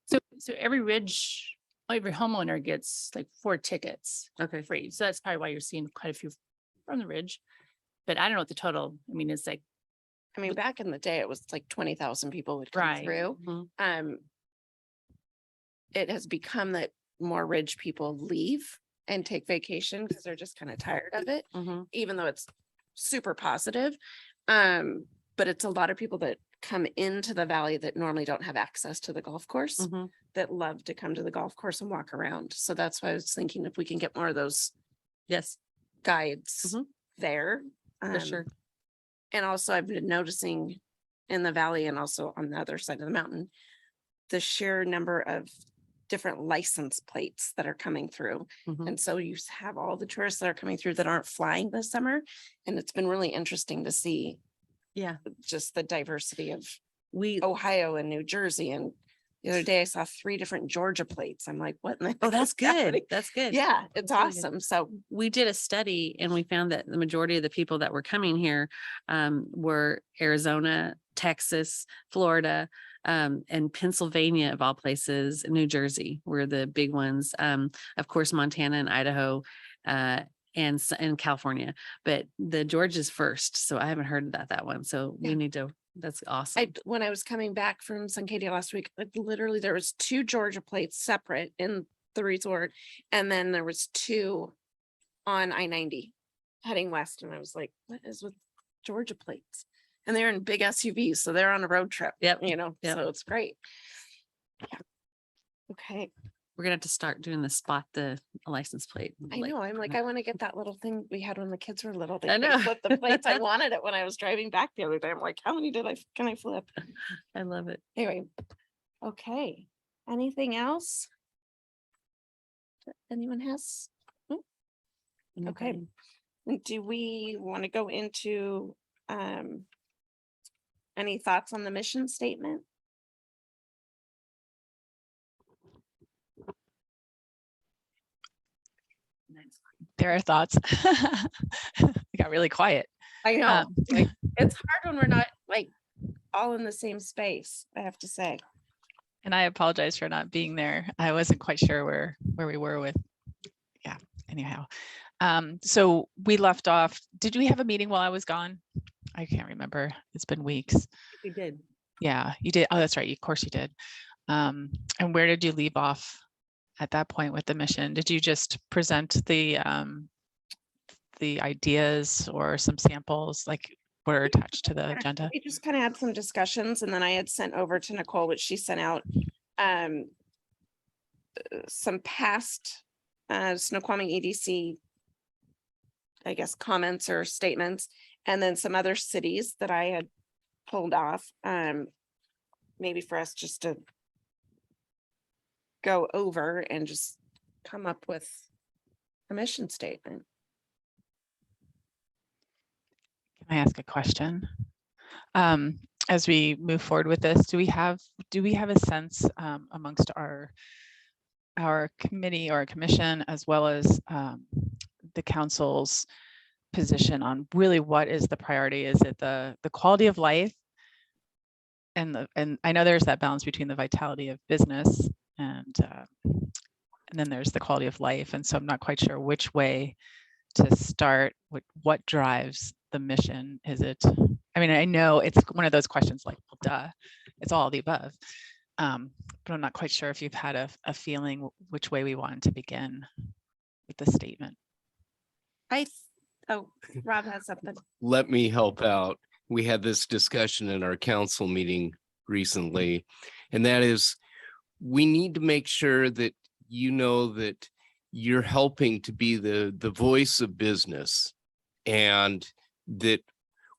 so every homeowner gets like 4 tickets Okay. free. So that's probably why you're seeing quite a few from the Ridge. But I don't know what the total, I mean, it's like, I mean, back in the day, it was like 20,000 people would come Right. through. Mhm. It has become that more Ridge people leave and take vacation because they're just kind of tired of it, Mhm. even though it's super positive. But it's a lot of people that come into the valley that normally don't have access to the golf course, Mhm. that love to come to the golf course and walk around. So that's why I was thinking if we can get more of those Yes, guides Mhm. there. for sure. And also I've been noticing in the valley and also on the other side of the mountain, the sheer number of different license plates that are coming through. Mhm. And so you have all the tourists that are coming through that aren't flying this summer. And it's been really interesting to see Yeah, just the diversity of we. Ohio and New Jersey. And the other day I saw 3 different Georgia plates. I'm like, what? In the Oh, heck that's is good. happening? That's good. Yeah, it's That's really good. awesome. So We did a study and we found that the majority of the people that were coming here were Arizona, Texas, Florida, and Pennsylvania, of all places. New Jersey were the big ones. Of course, Montana and Idaho, and California, but the Georgia's first. So I haven't heard about that one. So Yeah. we need to, that's awesome. when I was coming back from Suncadia last week, literally there was 2 Georgia plates separate in the resort. And then there was 2 on I-90 heading west. And I was like, what is with Georgia plates? And they're in big SUVs. So they're on a road trip. Yep. Yep. Yep. So it's great. Yeah. Okay. We're gonna have to start doing the license plate. I know. I'm like, I want to get that little thing we had when the kids were little. They I could know. flip the plates. I wanted it when I was driving back the other day. I'm like, how many can I flip? I love it. Anyway, okay. Anything else? Anyone has? Okay. Anybody? Do we want to go into any thoughts on the mission statement? There are thoughts. It got really quiet. I know. Um, Like, it's hard when we're not like all in the same space, I have to say. And I apologize for not being there. I wasn't quite sure where we were with. Yeah, anyhow. So we left off. Did we have a meeting while I was gone? I can't remember. It's been weeks. We did. Yeah, you did. Oh, that's right. Of course you did. And where did you leave off at that point with the mission? Did you just present the ideas or some samples? Like, were attached to the agenda. We just kind of had some discussions, and then I had sent over to Nicole, which she sent out some past Snoqualmie EDC, I guess, comments or statements, and then some other cities that I had pulled off. Maybe for us just to go over and just come up with a mission statement. Can I ask a question? As we move forward with this, do we have a sense amongst our committee or commission, as well as the council's position on really what is the priority? Is it the quality of life? And I know there's that balance between the vitality of business and then there's the quality of life. And so I'm not quite sure which way to start. What drives the mission? Is it, I mean, I know it's one of those questions like, well, duh, it's all the above. But I'm not quite sure if you've had a feeling which way we wanted to begin with the statement. Oh, Rob has something. Let me help out. We had this discussion in our council meeting recently, and that is we need to make sure that you know that you're helping to be the voice of business, and that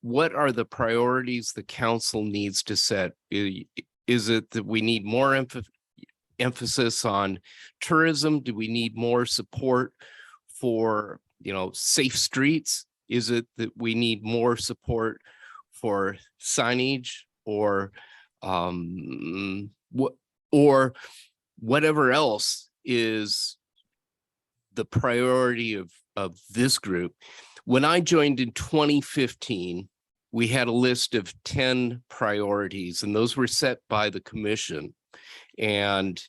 what are the priorities the council needs to set? Is it that we need more emphasis on tourism? Do we need more support for, safe streets? Is it that we need more support for signage or whatever else is the priority of this group? When I joined in 2015, we had a list of 10 priorities, and those were set by the commission. And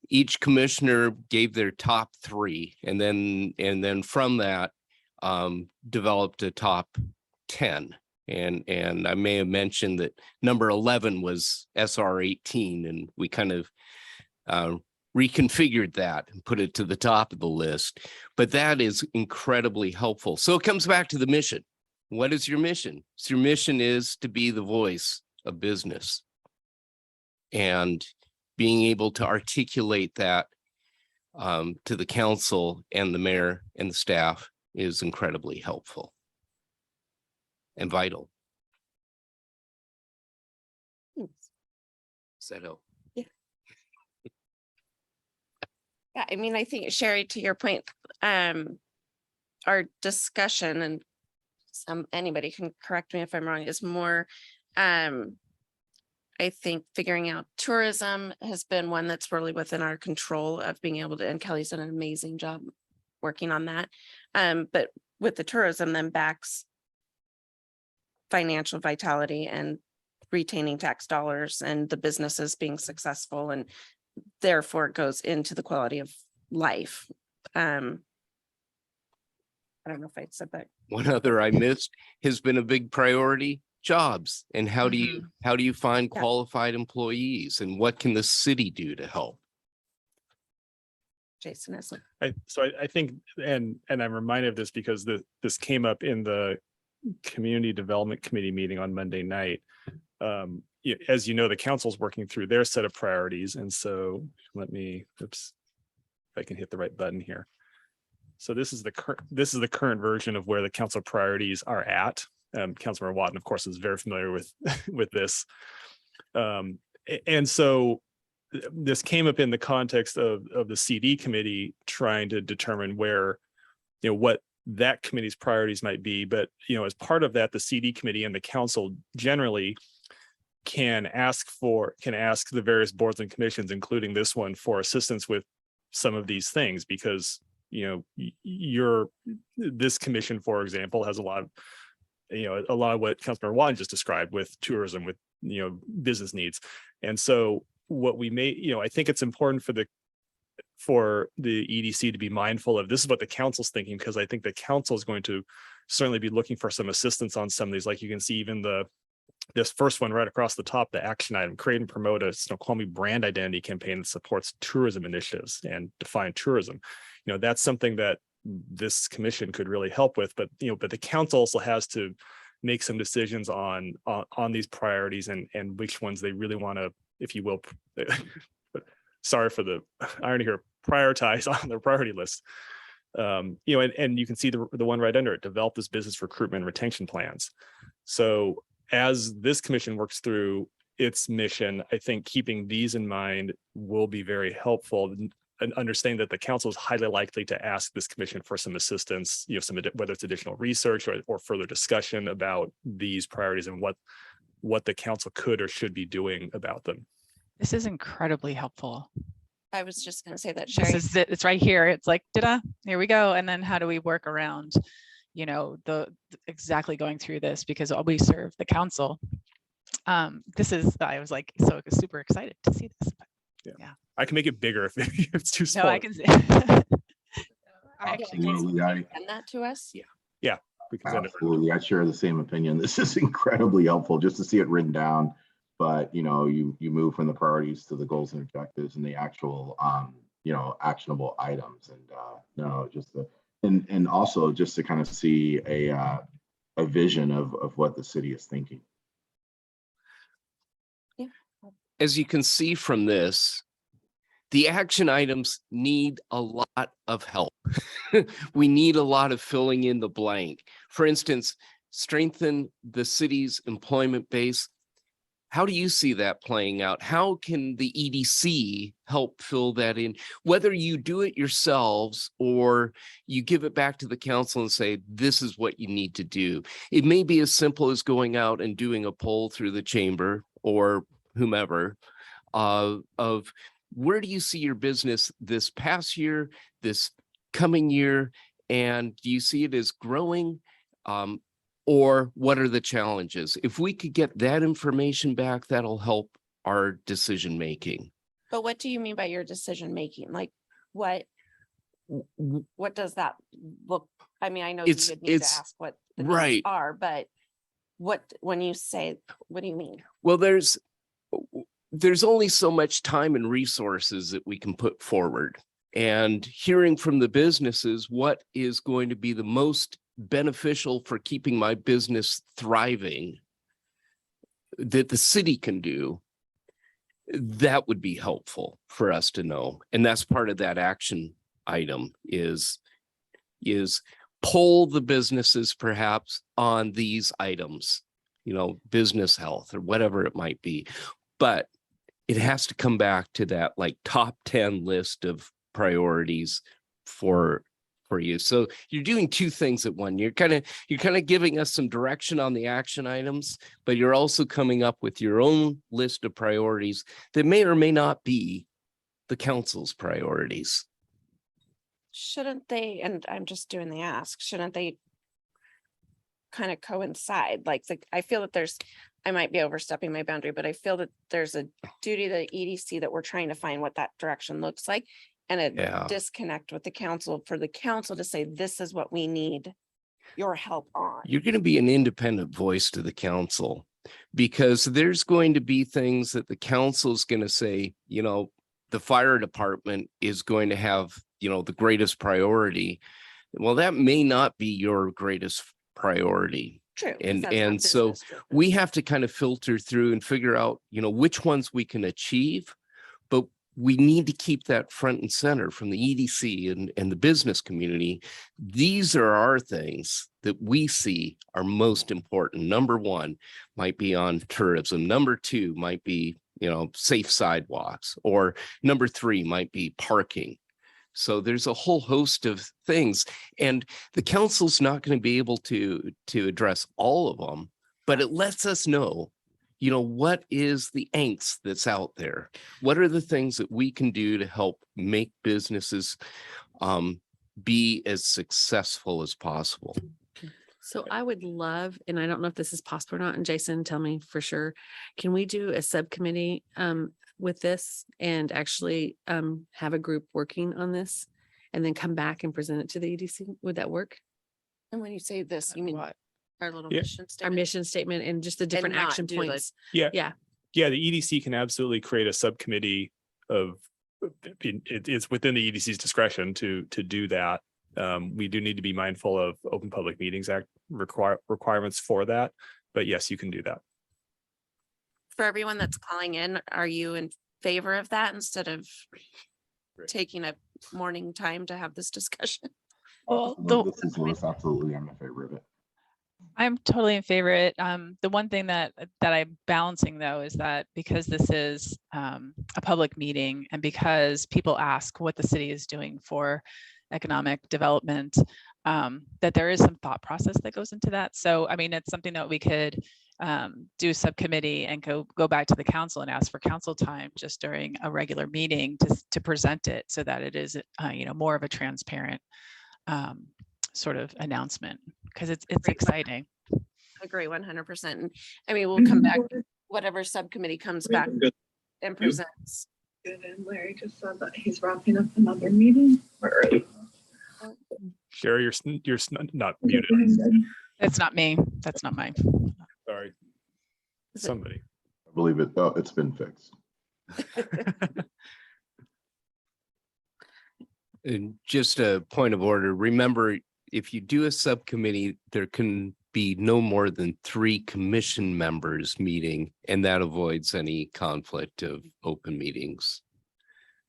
each commissioner gave their top 3, and then from that developed a top 10. And I may have mentioned that number 11 was SR 18, and we kind of reconfigured that and put it to the top of the list. But that is incredibly helpful. So it comes back to the mission. What is your mission? So your mission is to be the voice of business. And being able to articulate that to the council and the mayor and the staff is incredibly helpful and vital. Thanks. Does that help? Yeah, I mean, I think, Sherry, to your point, our discussion, and anybody can correct me if I'm wrong, is more, I think figuring out tourism has been one that's really within our control of being able to, and Kelly's done an amazing job working on that. But with the tourism then backs financial vitality and retaining tax dollars and the businesses being successful, and therefore it goes into the quality of life. I don't know if I said that. One other I missed has been a big priority: jobs. And how do you find Yeah. qualified employees, and what can the city do to help? Jason is. I think, and I'm reminded of this because this came up in the Community Development Committee meeting on Monday night. As you know, the council's working through their set of priorities. And so oops, if I can hit the right button here. So this is the current version of where the council priorities are at. Councilmember Watton, of course, is very familiar with this. And so this came up in the context of the CD committee trying to determine where, what that committee's priorities might be. But, as part of that, the CD committee and the council generally can ask the various boards and commissions, including this one, for assistance with some of these things, because, this commission, for example, has a lot of what Councilmember Watton just described with tourism, with, business needs. And so what we may, I think it's important for the EDC to be mindful of this is what the council's thinking, because I think the council is going to certainly be looking for some assistance on some of these. Like you can see even this first one right across the top, the action item: create and promote a Snoqualmie brand identity campaign that supports tourism initiatives and define tourism. That's something that this commission could really help with, but the council also has to make some decisions on these priorities and which ones they really want to, if you will, sorry for the irony here, prioritize on their priority list. And you can see the one right under it, develop this business recruitment and retention plans. So as this commission works through its mission, I think keeping these in mind will be very helpful, and understanding that the council is highly likely to ask this commission for some assistance, whether it's additional research or further discussion about these priorities and what the council could or should be doing about them. This is incredibly helpful. I was just gonna say that, This Sherry. is it. It's right here. It's like, here we go. And then how do we work around, exactly going through this, because we serve the council. I was like, so super excited to see this. I can make it bigger if it's too small. No, I can see. Absolutely. Send that to us? Yeah, we can send it. Absolutely. I share the same opinion. This is incredibly helpful just to see it written down. But, you move from the priorities to the goals and objectives and the actual, actionable items. And also just to kind of see a vision of what the city is thinking. As you can see from this, the action items need a lot of help. We need a lot of filling in the blank. For instance, strengthen the city's employment base. How do you see that playing out? How can the EDC help fill that in? Whether you do it yourselves or you give it back to the council and say, this is what you need to do. It may be as simple as going out and doing a poll through the chamber or whomever of where do you see your business this past year, this coming year, and do you see it as growing? Or what are the challenges? If we could get that information back, that'll help our decision making. But what do you mean by your decision making? Like what does that look? I mean, I know you would need to ask what the numbers right are, but when you say, what do you mean? Well, there's only so much time and resources that we can put forward. And hearing from the businesses what is going to be the most beneficial for keeping my business thriving that the city can do, that would be helpful for us to know. And that's part of that action item is poll the businesses perhaps on these items, business health or whatever it might be. But it has to come back to that like top 10 list of priorities for you. So you're doing two things at once. You're kind of giving us some direction on the action items, but you're also coming up with your own list of priorities that may or may not be the council's priorities. Shouldn't they, and I'm just doing the ask, shouldn't they kind of coincide? Like I feel that I might be overstepping my boundary, but I feel that there's a duty to the EDC that we're trying to find what that direction looks like. And a disconnect with the council for the council to say, this is what we need your help on. You're going to be an independent voice to the council because there's going to be things that the council is going to say, the fire department is going to have, the greatest priority. Well, that may not be your greatest priority. True. And so we have to kind of filter through and figure out, which ones we can achieve, but we need to keep that front and center from the EDC and the business community. These are our things that we see are most important. Number one might be on tourism. Number two might be, safe sidewalks, or number three might be parking. So there's a whole host of things, and the council's not going to be able to address all of them, but it lets us know, what is the angst that's out there? What are the things that we can do to help make businesses be as successful as possible? So I would love, and I don't know if this is possible or not, and Jason, tell me for sure. Can we do a subcommittee with this and actually have a group working on this and then come back and present it to the EDC? Would that work? And when you say this, you mean our little Yeah. mission Our statement? mission statement and just the different not action do the- points. Yeah. Yeah. Yeah, the EDC can absolutely create a subcommittee of, it's within the EDC's discretion to do that. We do need to be mindful of Open Public Meetings Act requirements for that, but yes, you can do that. For everyone that's calling in, are you in favor of that instead of taking a morning time to have this discussion? Well, This is Louis. Absolutely, I'm in favor of it. I'm totally in favor of it. The one thing that I'm balancing though is that because this is a public meeting and because people ask what the city is doing for economic development, that there is some thought process that goes into that. So, I mean, it's something that we could do subcommittee and go back to the council and ask for council time just during a regular meeting to present it so that it is, more of a transparent sort of announcement, because it's exciting. Agree 100%. And I mean, we'll come back, whatever subcommittee comes back and presents. Good, and Larry just said that he's wrapping up another meeting. Where are you? Sherry, you're not muted. It's not me. That's not mine. Sorry. Somebody. I believe it. Oh, it's been fixed. And just a point of order, remember, if you do a subcommittee, there can be no more than 3 commission members meeting, and that avoids any conflict of open meetings.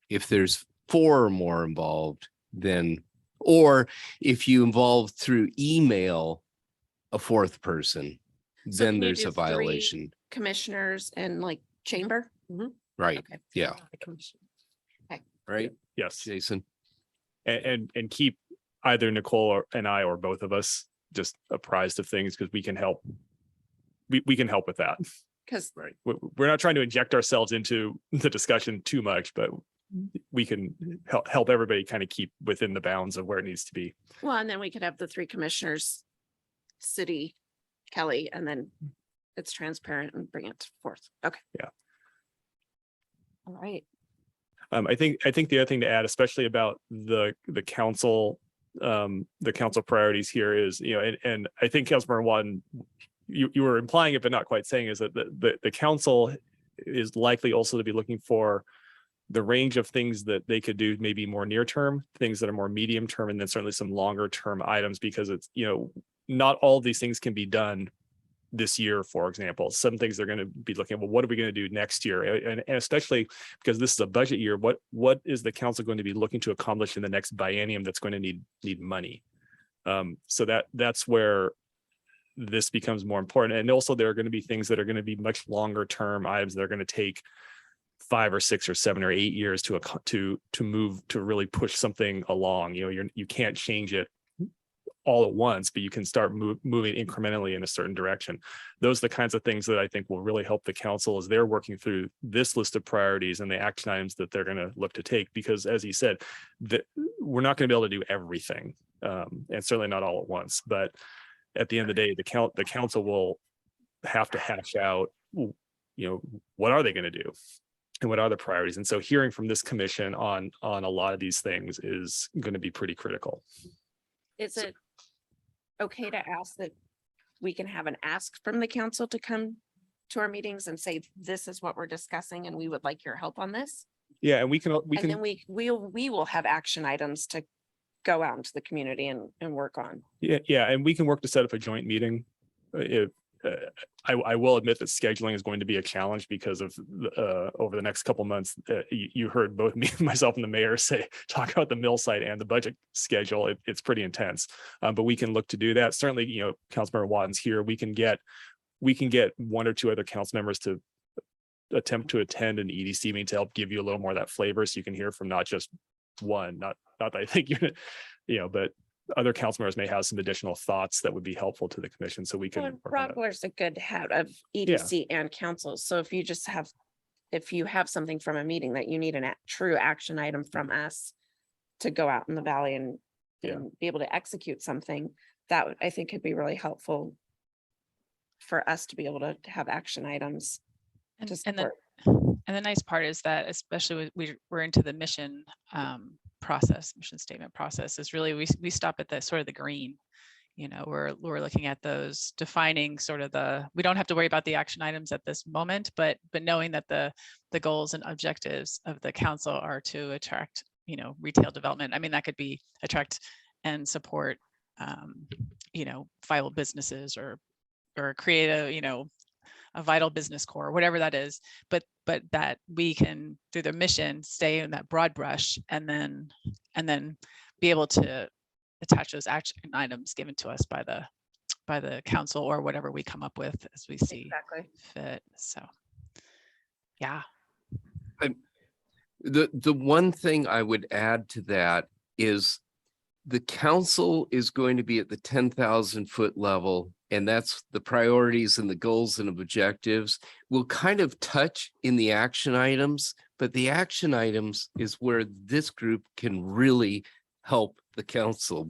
If there's 4 or more involved, then, or if you involve through email a 4th person, So then can you there's do a 3 violation, commissioners and like chamber? right? Okay. Yeah, The commission. right, Yes. Jason? And keep either Nicole and I or both of us just apprised of things, because we can help. We can help with that. Because Right. We're not trying to inject ourselves into the discussion too much, but we can help everybody kind of keep within the bounds of where it needs to be. well, and then we could have the 3 commissioners, city, Kelly, and then it's transparent and bring it forth. Okay. Yeah. All right. I think the other thing to add, especially about the council priorities here is, and I think Councilmember Watson, you were implying it, but not quite saying, is that the council is likely also to be looking for the range of things that they could do, maybe more near term, things that are more medium term, and then certainly some longer term items, because it's, not all of these things can be done this year. For example, some things they're going to be looking at, well, what are we going to do next year? And especially because this is a budget year, what is the council going to be looking to accomplish in the next biennium that's going to need money? So that's where this becomes more important. And also there are going to be things that are going to be much longer term items that are going to take 5 or 6 or 7 or 8 years to move, to really push something along. You can't change it all at once, but you can start moving incrementally in a certain direction. Those are the kinds of things that I think will really help the council as they're working through this list of priorities and the action items that they're going to look to take. Because as he said, we're not going to be able to do everything, and certainly not all at once. But at the end of the day, the council will have to hash out, what are they going to do? And what are the priorities? And so hearing from this commission on a lot of these things is going to be pretty critical. Is it okay to ask that we can have an ask from the council to come to our meetings and say, this is what we're discussing and we would like your help on this? Yeah, and we can And then we will have action items to go out into the community and work on. Yeah, and we can work to set up a joint meeting. I will admit that scheduling is going to be a challenge because of over the next couple months. You heard both myself and the mayor talk about the mill site and the budget schedule. It's pretty intense, but we can look to do that. Certainly, Councilmember Watson's here. We can get 1 or 2 other council members to attempt to attend an EDC meeting to help give you a little more of that flavor, so you can hear from not just one. Not that I think but other council members may have some additional thoughts that would be helpful to the commission, so we can. Well, Rockler's a good head of EDC and council. So if you have something from a meeting that you need a true action item from us to go out in the valley and be able to execute something, that I think could be really helpful for us to be able to have action items. And the nice part is that, especially we're into the mission mission statement process, is really we stop at the sort of the green. We're looking at those, defining sort of we don't have to worry about the action items at this moment, but knowing that the goals and objectives of the council are to attract retail development. I mean, that could be attract and support, vital businesses or create a vital business core, whatever that is, but that we can, through the mission, stay in that broad brush and then be able to attach those action items given to us by the council or whatever we come up with as we see fit. So, yeah. The one thing I would add to that is the council is going to be at the 10,000 foot level, and that's the priorities and the goals and objectives. We'll kind of touch in the action items, but the action items is where this group can really help the council.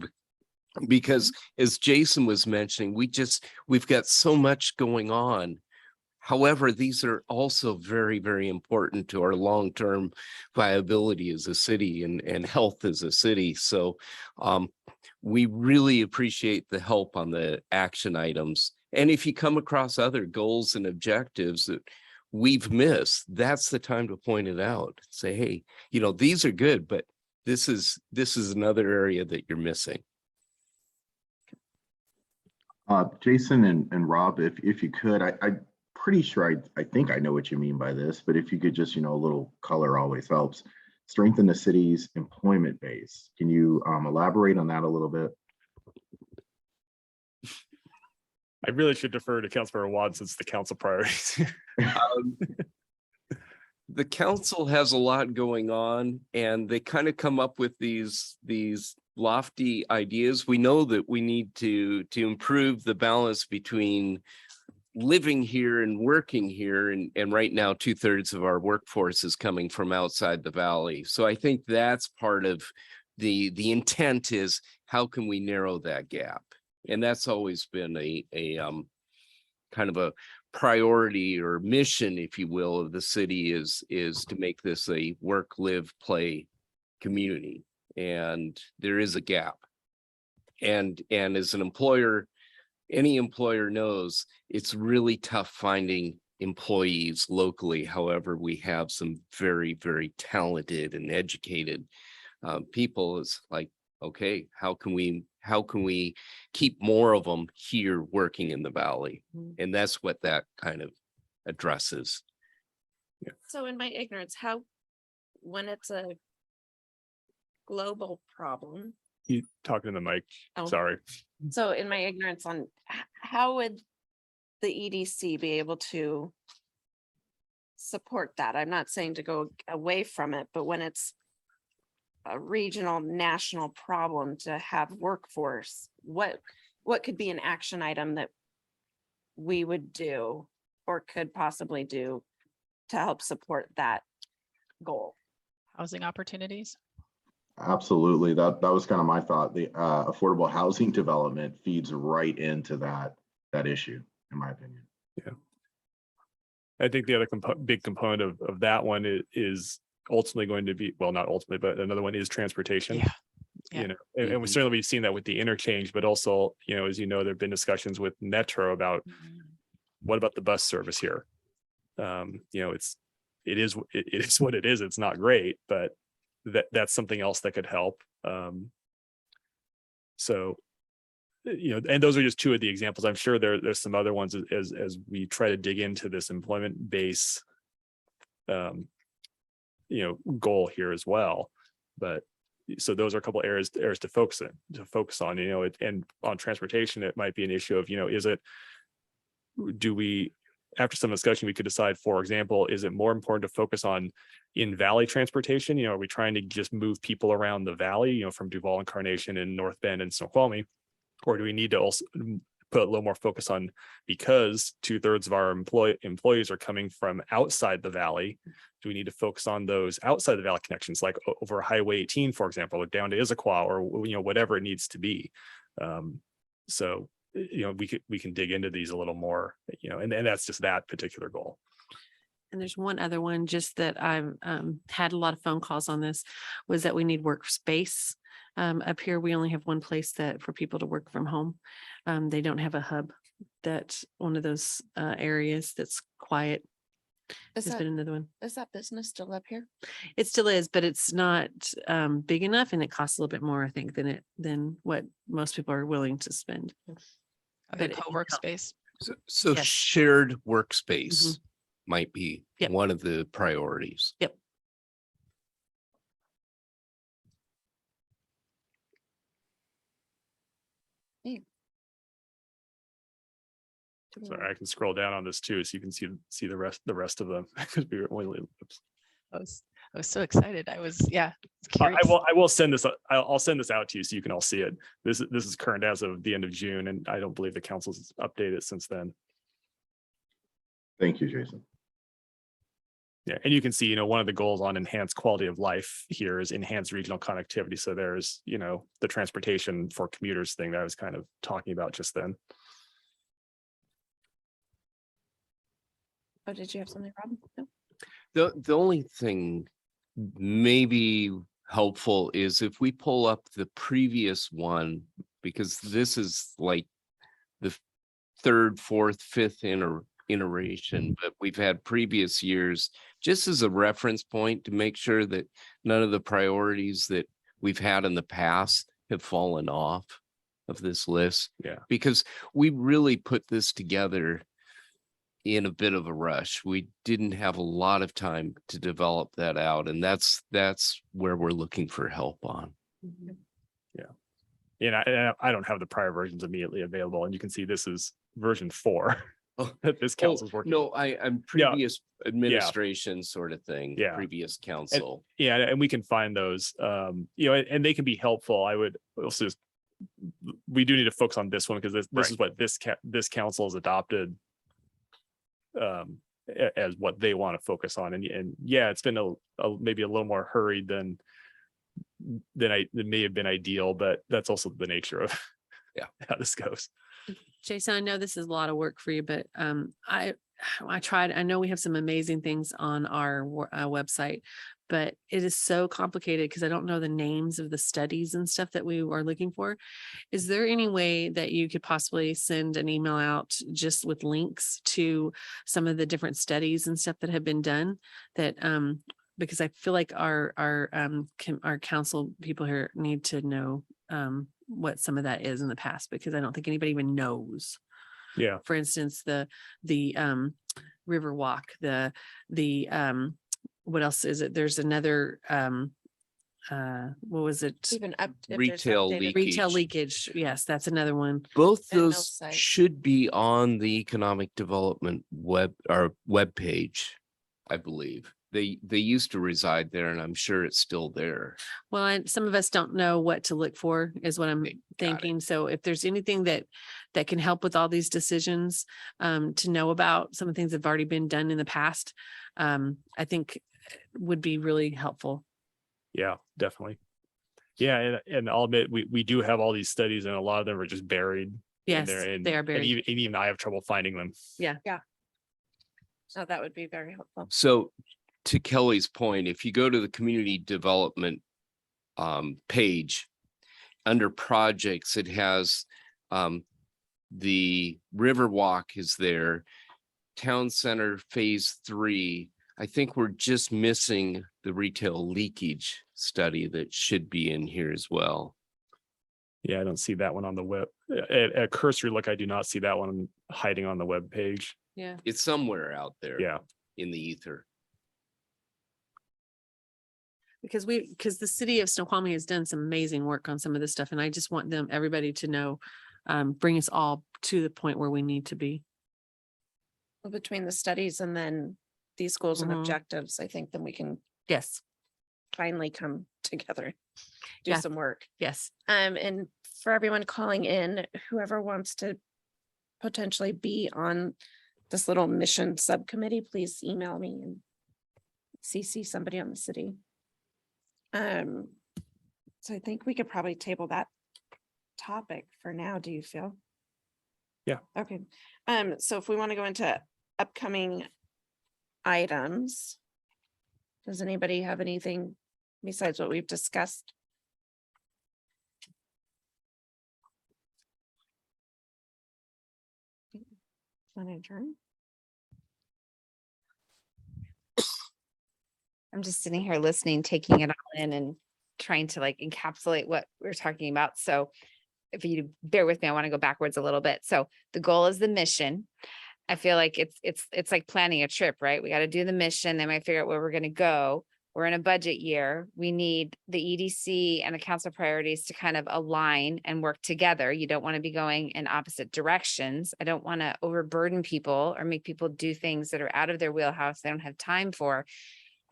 Because as Jason was mentioning, we've got so much going on. However, these are also very, very important to our long-term viability as a city and health as a city. So we really appreciate the help on the action items. And if you come across other goals and objectives that we've missed, that's the time to point it out. Say, hey, these are good, but this is another area that you're missing. Jason and Rob, if you could, I'm pretty sure I think I know what you mean by this, but if you could just, a little color always helps. Strengthen the city's employment base. Can you elaborate on that a little bit? I really should defer to Councilmember Watson since the council priorities. The council has a lot going on, and they kind of come up with these lofty ideas. We know that we need to improve the balance between living here and working here. And right now, 2/3 of our workforce is coming from outside the valley. So I think that's part of the intent is how can we narrow that gap? And that's always been a kind of a priority or mission, if you will, of the city is to make this a work, live, play community. And there is a gap. And as an employer, any employer knows it's really tough finding employees locally. However, we have some very, very talented and educated people. It's like, okay, how can we keep more of them here working in the valley? And that's what that kind of addresses. So in my ignorance, when it's a global problem, You talking to the mic, Oh. sorry. so in my ignorance on how would the EDC be able to support that? I'm not saying to go away from it, but when it's a regional, national problem to have workforce, what could be an action item that we would do or could possibly do to help support that goal? Housing opportunities. Absolutely. That was kind of my thought. The affordable housing development feeds right into that issue, in my opinion. I think the other big component of that one is ultimately going to be, well, not ultimately, but another one is transportation. Yeah. Yeah. And we certainly we've seen that with the interchange, but also, as you know, there've been discussions with Metro about what about the bus service here? It is what it is. It's not great, but that's something else that could help. So, and those are just two of the examples. I'm sure there's some other ones as we try to dig into this employment base, goal here as well. But so those are a couple areas to focus on, and on transportation, it might be an issue of, after some discussion, we could decide, for example, is it more important to focus on in-valley transportation? Are we trying to just move people around the valley, from Duval and Carnation and North Bend and Snoqualmie? Or do we need to also put a little more focus on, because 2/3 of our employees are coming from outside the valley, do we need to focus on those outside the valley connections, like over Highway 18, for example, or down to Issaquah, or whatever it needs to be? So we can dig into these a little more, and that's just that particular goal. And there's one other one just that I've had a lot of phone calls on this, was that we need workspace. Up here, we only have one place for people to work from home. They don't have a hub, that's one of those areas that's quiet. Is has that, been another one. is that business still up here? It still is, but it's not big enough and it costs a little bit more, I think, than what most people are willing to spend. The But it can co-work help. space. So Yes. shared workspace might be Yep. one of the priorities. Yep. Sorry, I can scroll down on this too, so you can see the rest of them. Because we were only, oops. I was so excited. I was, yeah. I will send this, I'll send this out to you so you can all see it. This is current as of the end of June, and I don't believe the council's updated since then. Thank you, Jason. Yeah, and you can see, one of the goals on enhanced quality of life here is enhanced regional connectivity. So there's, the transportation for commuters thing that I was kind of talking about just then. Oh, did you have something, Rob? No? The only thing maybe helpful is if we pull up the previous one, because this is like the third, fourth, fifth iteration, but we've had previous years just as a reference point to make sure that none of the priorities that we've had in the past have fallen off of this list. Yeah. Because we really put this together in a bit of a rush. We didn't have a lot of time to develop that out, and that's where we're looking for help on. And I don't have the prior versions immediately available, and you can see this is version 4 Oh, that this council's working. No, I'm previous administration sort of thing. Yeah. Previous council. Yeah, and we can find those, and they can be helpful. I would also we do need to focus on this one because this is what this council has adopted as what they want to focus on. And yeah, it's been maybe a little more hurried than may have been ideal, but that's also the nature of how this goes. Jason, I know this is a lot of work for you, but I tried. I know we have some amazing things on our website, but it is so complicated because I don't know the names of the studies and stuff that we are looking for. Is there any way that you could possibly send an email out just with links to some of the different studies and stuff that have been done that because I feel like our council people here need to know what some of that is in the past, because I don't think anybody even knows. Yeah. For instance, the river walk, the what else is it? There's another what was it? Even up. if there's Retail updated- leak. Retail leakage. leakage. Yes, that's another one. Both And mill those site. should be on the economic development web page, I believe. They used to reside there, and I'm sure it's still there. Well, and some of us don't know what to look for is what I'm it. thinking. So if there's anything that can help with all these decisions, to know about some of the things that have already been done in the past, I think would be really helpful. Yeah, definitely. Yeah, and I'll admit we do have all these studies, and a lot of them are just buried. Yes, in there, they are buried. And even I have trouble finding them. So that would be very helpful. So to Kelly's point, if you go to the community development page, under projects, it has the Riverwalk is there, Town Center Phase 3. I think we're just missing the retail leakage study that should be in here as well. Yeah, I don't see that one on the web. At cursory look, I do not see that one hiding on the web page. Yeah. It's somewhere out there. Yeah. In the ether. Because the city of Snoqualmie has done some amazing work on some of this stuff, and I just want everybody to know, bring us all to the point where we need to be. Well, between the studies and then these goals and Mhm. objectives, I think then we can Yes, finally come together, do Yeah. some work. yes. And for everyone calling in, whoever wants to potentially be on this little mission subcommittee, please email me and CC somebody on the city. So I think we could probably table that topic for now. Do you feel? Yeah. Okay. So if we want to go into upcoming items, does anybody have anything besides what we've discussed? Want to adjourn? I'm just sitting here listening, taking it all in and trying to like encapsulate what we're talking about. So if you bear with me, I want to go backwards a little bit. So the goal is the mission. I feel like it's like planning a trip, right? We got to do the mission, then we figure out where we're going to go. We're in a budget year. We need the EDC and the council priorities to kind of align and work together. You don't want to be going in opposite directions. I don't want to overburden people or make people do things that are out of their wheelhouse they don't have time for.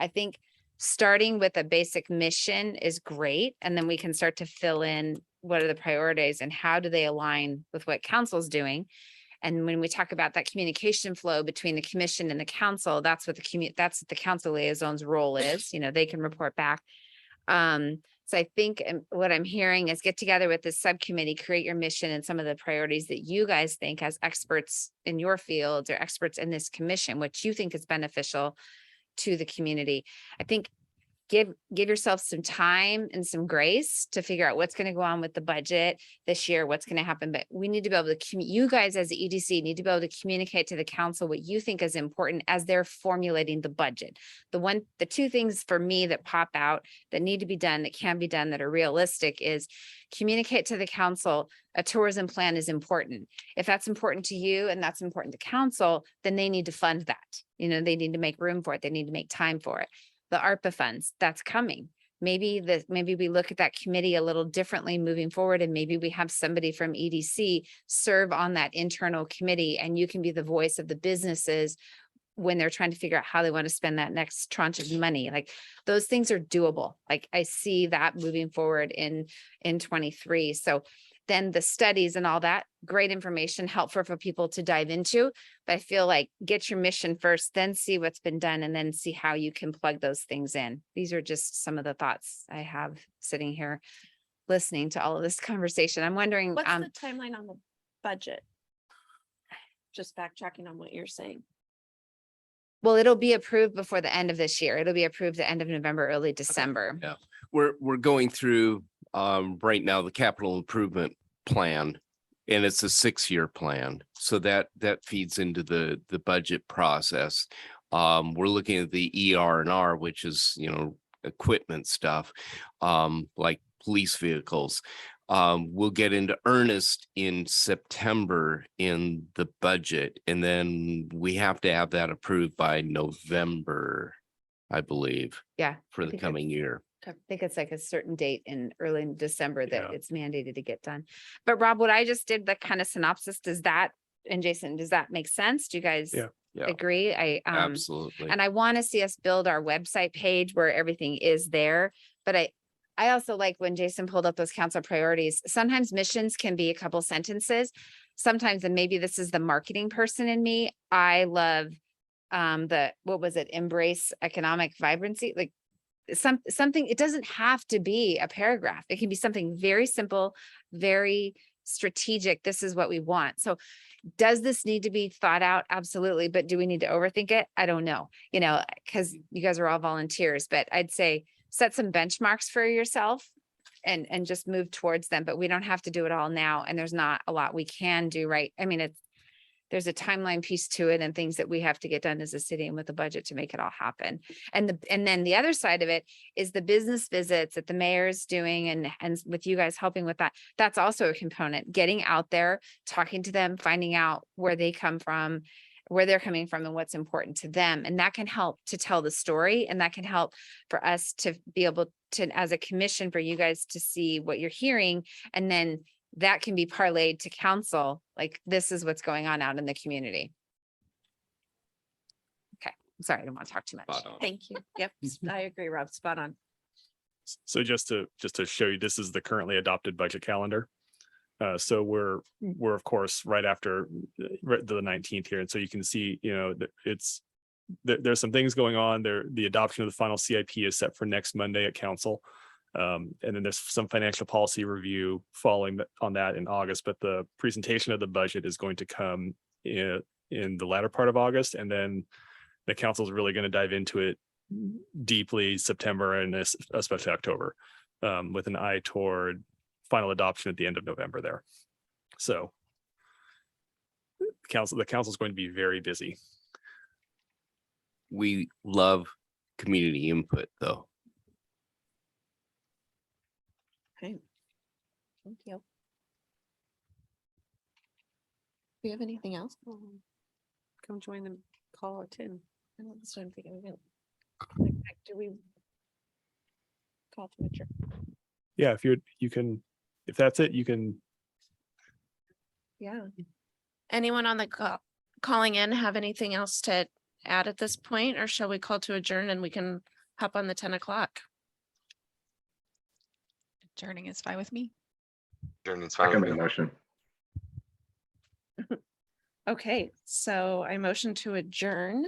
I think starting with a basic mission is great. And then we can start to fill in what are the priorities and how do they align with what council's doing. And when we talk about that communication flow between the commission and the council, that's what that's what the council liaison's role is. You know, they can report back. So I think what I'm hearing is get together with this subcommittee, create your mission and some of the priorities that you guys think as experts in your fields or experts in this commission, which you think is beneficial to the community. I think give yourself some time and some grace to figure out what's going to go on with the budget this year, what's going to happen. But we need to be able to, you guys as the EDC need to be able to communicate to the council what you think is important as they're formulating the budget. The two things for me that pop out that need to be done, that can be done, that are realistic is communicate to the council a tourism plan is important. If that's important to you and that's important to council, then they need to fund that. You know, they need to make room for it. They need to make time for it. The ARPA funds, that's coming. Maybe we look at that committee a little differently moving forward, and maybe we have somebody from EDC serve on that internal committee, and you can be the voice of the businesses when they're trying to figure out how they want to spend that next tranche of money. Like those things are doable. Like I see that moving forward in 23. So then the studies and all that, great information, helpful for people to dive into. But I feel like get your mission first, then see what's been done, and then see how you can plug those things in. These are just some of the thoughts I have sitting here listening to all of this conversation. I'm wondering, What's the timeline on the budget? Just backtracking on what you're saying. well, it'll be approved before the end of this year. It'll be approved the end of November, early December. Yeah. We're going through right now the capital improvement plan, and it's a 6-year plan. So that feeds into the budget process. We're looking at the ER&R, which is, you know, equipment stuff, like police vehicles. We'll get into earnest in September in the budget, and then we have to have that approved by November, I believe, Yeah. for the think coming year. I think it's like a certain date in early December that Yeah. it's mandated to get done. But Rob, what I just did, the kind of synopsis, and Jason, does that make sense? Do you guys Yeah. Yeah. agree? Absolutely. And I want to see us build our website page where everything is there. But I also like when Jason pulled up those council priorities. Sometimes missions can be a couple sentences. Sometimes, and maybe this is the marketing person in me, I love what was it? Embrace economic vibrancy. Like something, it doesn't have to be a paragraph. It can be something very simple, very strategic. This is what we want. So does this need to be thought out? Absolutely. But do we need to overthink it? I don't know, you know, because you guys are all volunteers, but I'd say set some benchmarks for yourself and just move towards them. But we don't have to do it all now. And there's not a lot we can do, right? I mean, there's a timeline piece to it and things that we have to get done as a city and with the budget to make it all happen. And then the other side of it is the business visits that the mayor's doing and with you guys helping with that. That's also a component, getting out there, talking to them, finding out where they come from, where they're coming from and what's important to them. And that can help to tell the story. And that can help for us to be able to, as a commission, for you guys to see what you're hearing. And then that can be parlayed to council, like this is what's going on out in the community. Okay, I'm sorry, I don't want to talk too much. Spot on. Thank you. Yep, I agree, Rob, spot on. So just to show you, this is the currently adopted budget calendar. So we're of course right after the 19th here. And so you can see, you know, there's some things going on there. The adoption of the final CIP is set for next Monday at council. And then there's some financial policy review following on that in August, but the presentation of the budget is going to come in the latter part of August. And then the council is really going to dive into it deeply September and especially October, with an eye toward final adoption at the end of November there. So the council is going to be very busy. We love community input, though. Okay. Thank you. Do you have anything else? Come join the call at 10. I don't know, I'm thinking again. Do we call to adjourn? Yeah, if you can, if that's it, you can. Yeah. Anyone on the call calling in have anything else to add at this point, or shall we call to adjourn and we can hop on the 10 o'clock? Adjourning is fine with me. Second the motion. Okay, so I motion to adjourn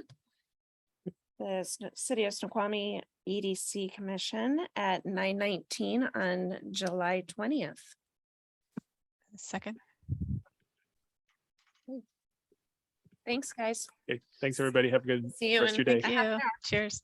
the City of Snoqualmie EDC Commission at 9:19 on July 20th. Second. Thanks, guys. Okay, thanks, everybody. Have a good See you rest of in your day. Thank you. Cheers.